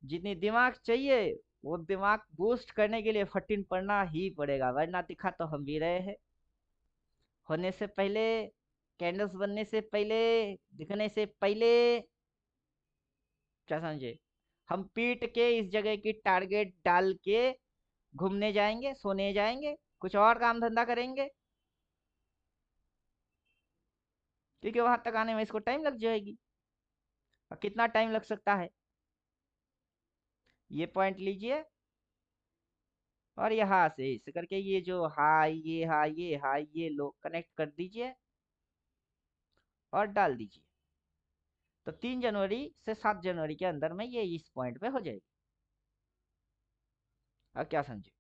जितनी दिमाग चाहिए, वो दिमाग बूस्ट करने के लिए 14 पढ़ना ही पड़ेगा, वरना दिखा तो हम भी रहे हैं। होने से पहले, कैंडल्स बनने से पहले, दिखने से पहले। क्या समझे? हम पीट के इस जगह की टारगेट डाल के घूमने जाएंगे, सोने जाएंगे, कुछ और काम धंधा करेंगे, क्योंकि वहां तक आने में इसको टाइम लग जाएगी। और कितना टाइम लग सकता है? ये पॉइंट लीजिए और यहाँ से इस करके ये जो हाई, ये हाई, ये हाई, ये लो कनेक्ट कर दीजिए और डाल दीजिए। तो 3 जनवरी से 7 जनवरी के अंदर में ये इस पॉइंट पे हो जाएगी। और क्या समझे?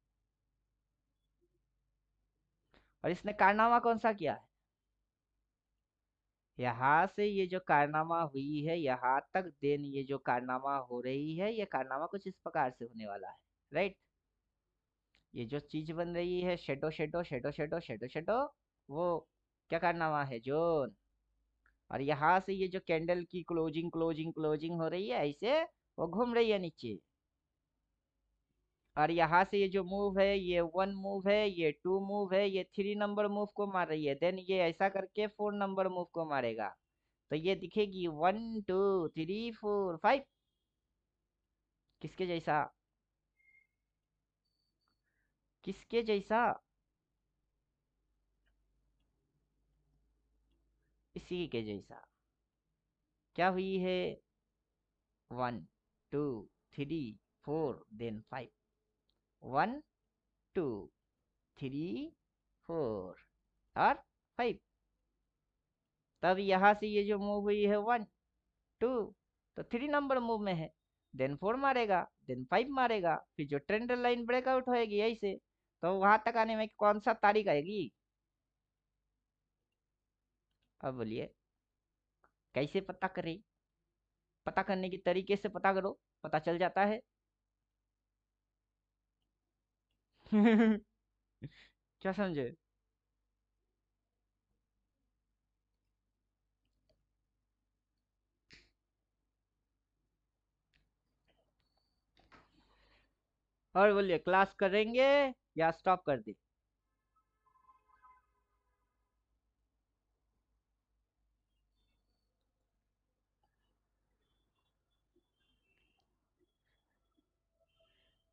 और इसने कारनामा कौन सा किया है? यहाँ से ये जो कारनामा हुई है यहाँ तक, देन ये जो कारनामा हो रही है, ये कारनामा कुछ इस प्रकार से होने वाला है, राइट। ये जो चीज बन रही है, shadow shadow shadow shadow shadow shadow, वो क्या कारनामा है? जोन। और यहाँ से ये जो कैंडल की क्लोजिंग क्लोजिंग क्लोजिंग हो रही है, ऐसे वो घूम रही है नीचे। और यहाँ से ये जो मूव है ये 1 मूव है, ये 2 मूव है, ये 3 नंबर मूव को मार रही है। देन ये ऐसा करके 4 नंबर मूव को मारेगा, तो ये दिखेगी 1 2 3 4 5। किसके जैसा? किसके जैसा? इसी के जैसा। क्या हुई है? 1 2 3 4 देन 5। 1 2 3 4 और 5। तब यहाँ से ये जो मूव हुई है 1 2, तो 3 नंबर मूव में है। देन 4 मारेगा, देन 5 मारेगा, फिर जो ट्रेंड लाइन ब्रेकआउट होएगी ऐसे, तो वहां तक आने में कौन सा तारीख आएगी? अब बोलिए कैसे पता करें? पता करने की तरीके से पता करो, पता चल जाता है। क्या समझे? और बोलिए क्लास करेंगे या स्टॉप कर दे?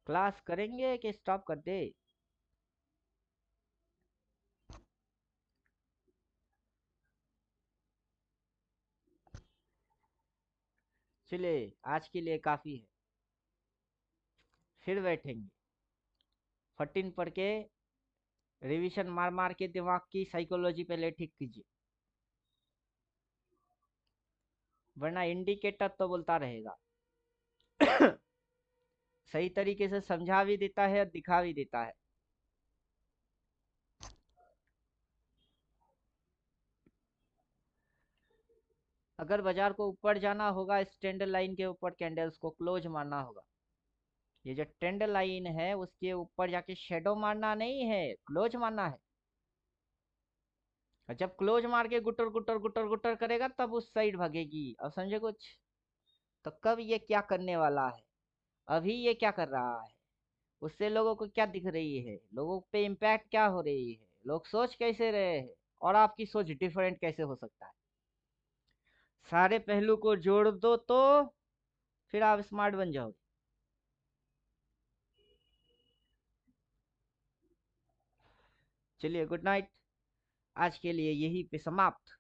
क्लास करेंगे कि स्टॉप कर दे? चलिए आज के लिए काफी है, फिर बैठेंगे 14 पढ़ के रिवीजन मार मार के दिमाग की साइकोलॉजी पहले ठीक कीजिए, वरना इंडिकेटर तो बोलता रहेगा। सही तरीके से समझा भी देता है और दिखा भी देता है। अगर बाजार को ऊपर जाना होगा, इस ट्रेंड लाइन के ऊपर कैंडल्स को क्लोज मारना होगा। ये जो ट्रेंड लाइन है उसके ऊपर जाके शेडो मारना नहीं है, क्लोज मारना है। और जब क्लोज मार के गुटर गुटर गुटर गुटर करेगा तब उस साइड भागेगी। अब समझे कुछ? तो कब ये क्या करने वाला है, अभी ये क्या कर रहा है, उससे लोगों को क्या दिख रही है, लोगों पे इम्पैक्ट क्या हो रही है, लोग सोच कैसे रहे हैं, और आपकी सोच डिफरेंट कैसे हो सकता है। सारे पहलू को जोड़ दो तो फिर आप स्मार्ट बन जाओगे। चलिए गुड नाइट, आज के लिए यही पे समाप्त।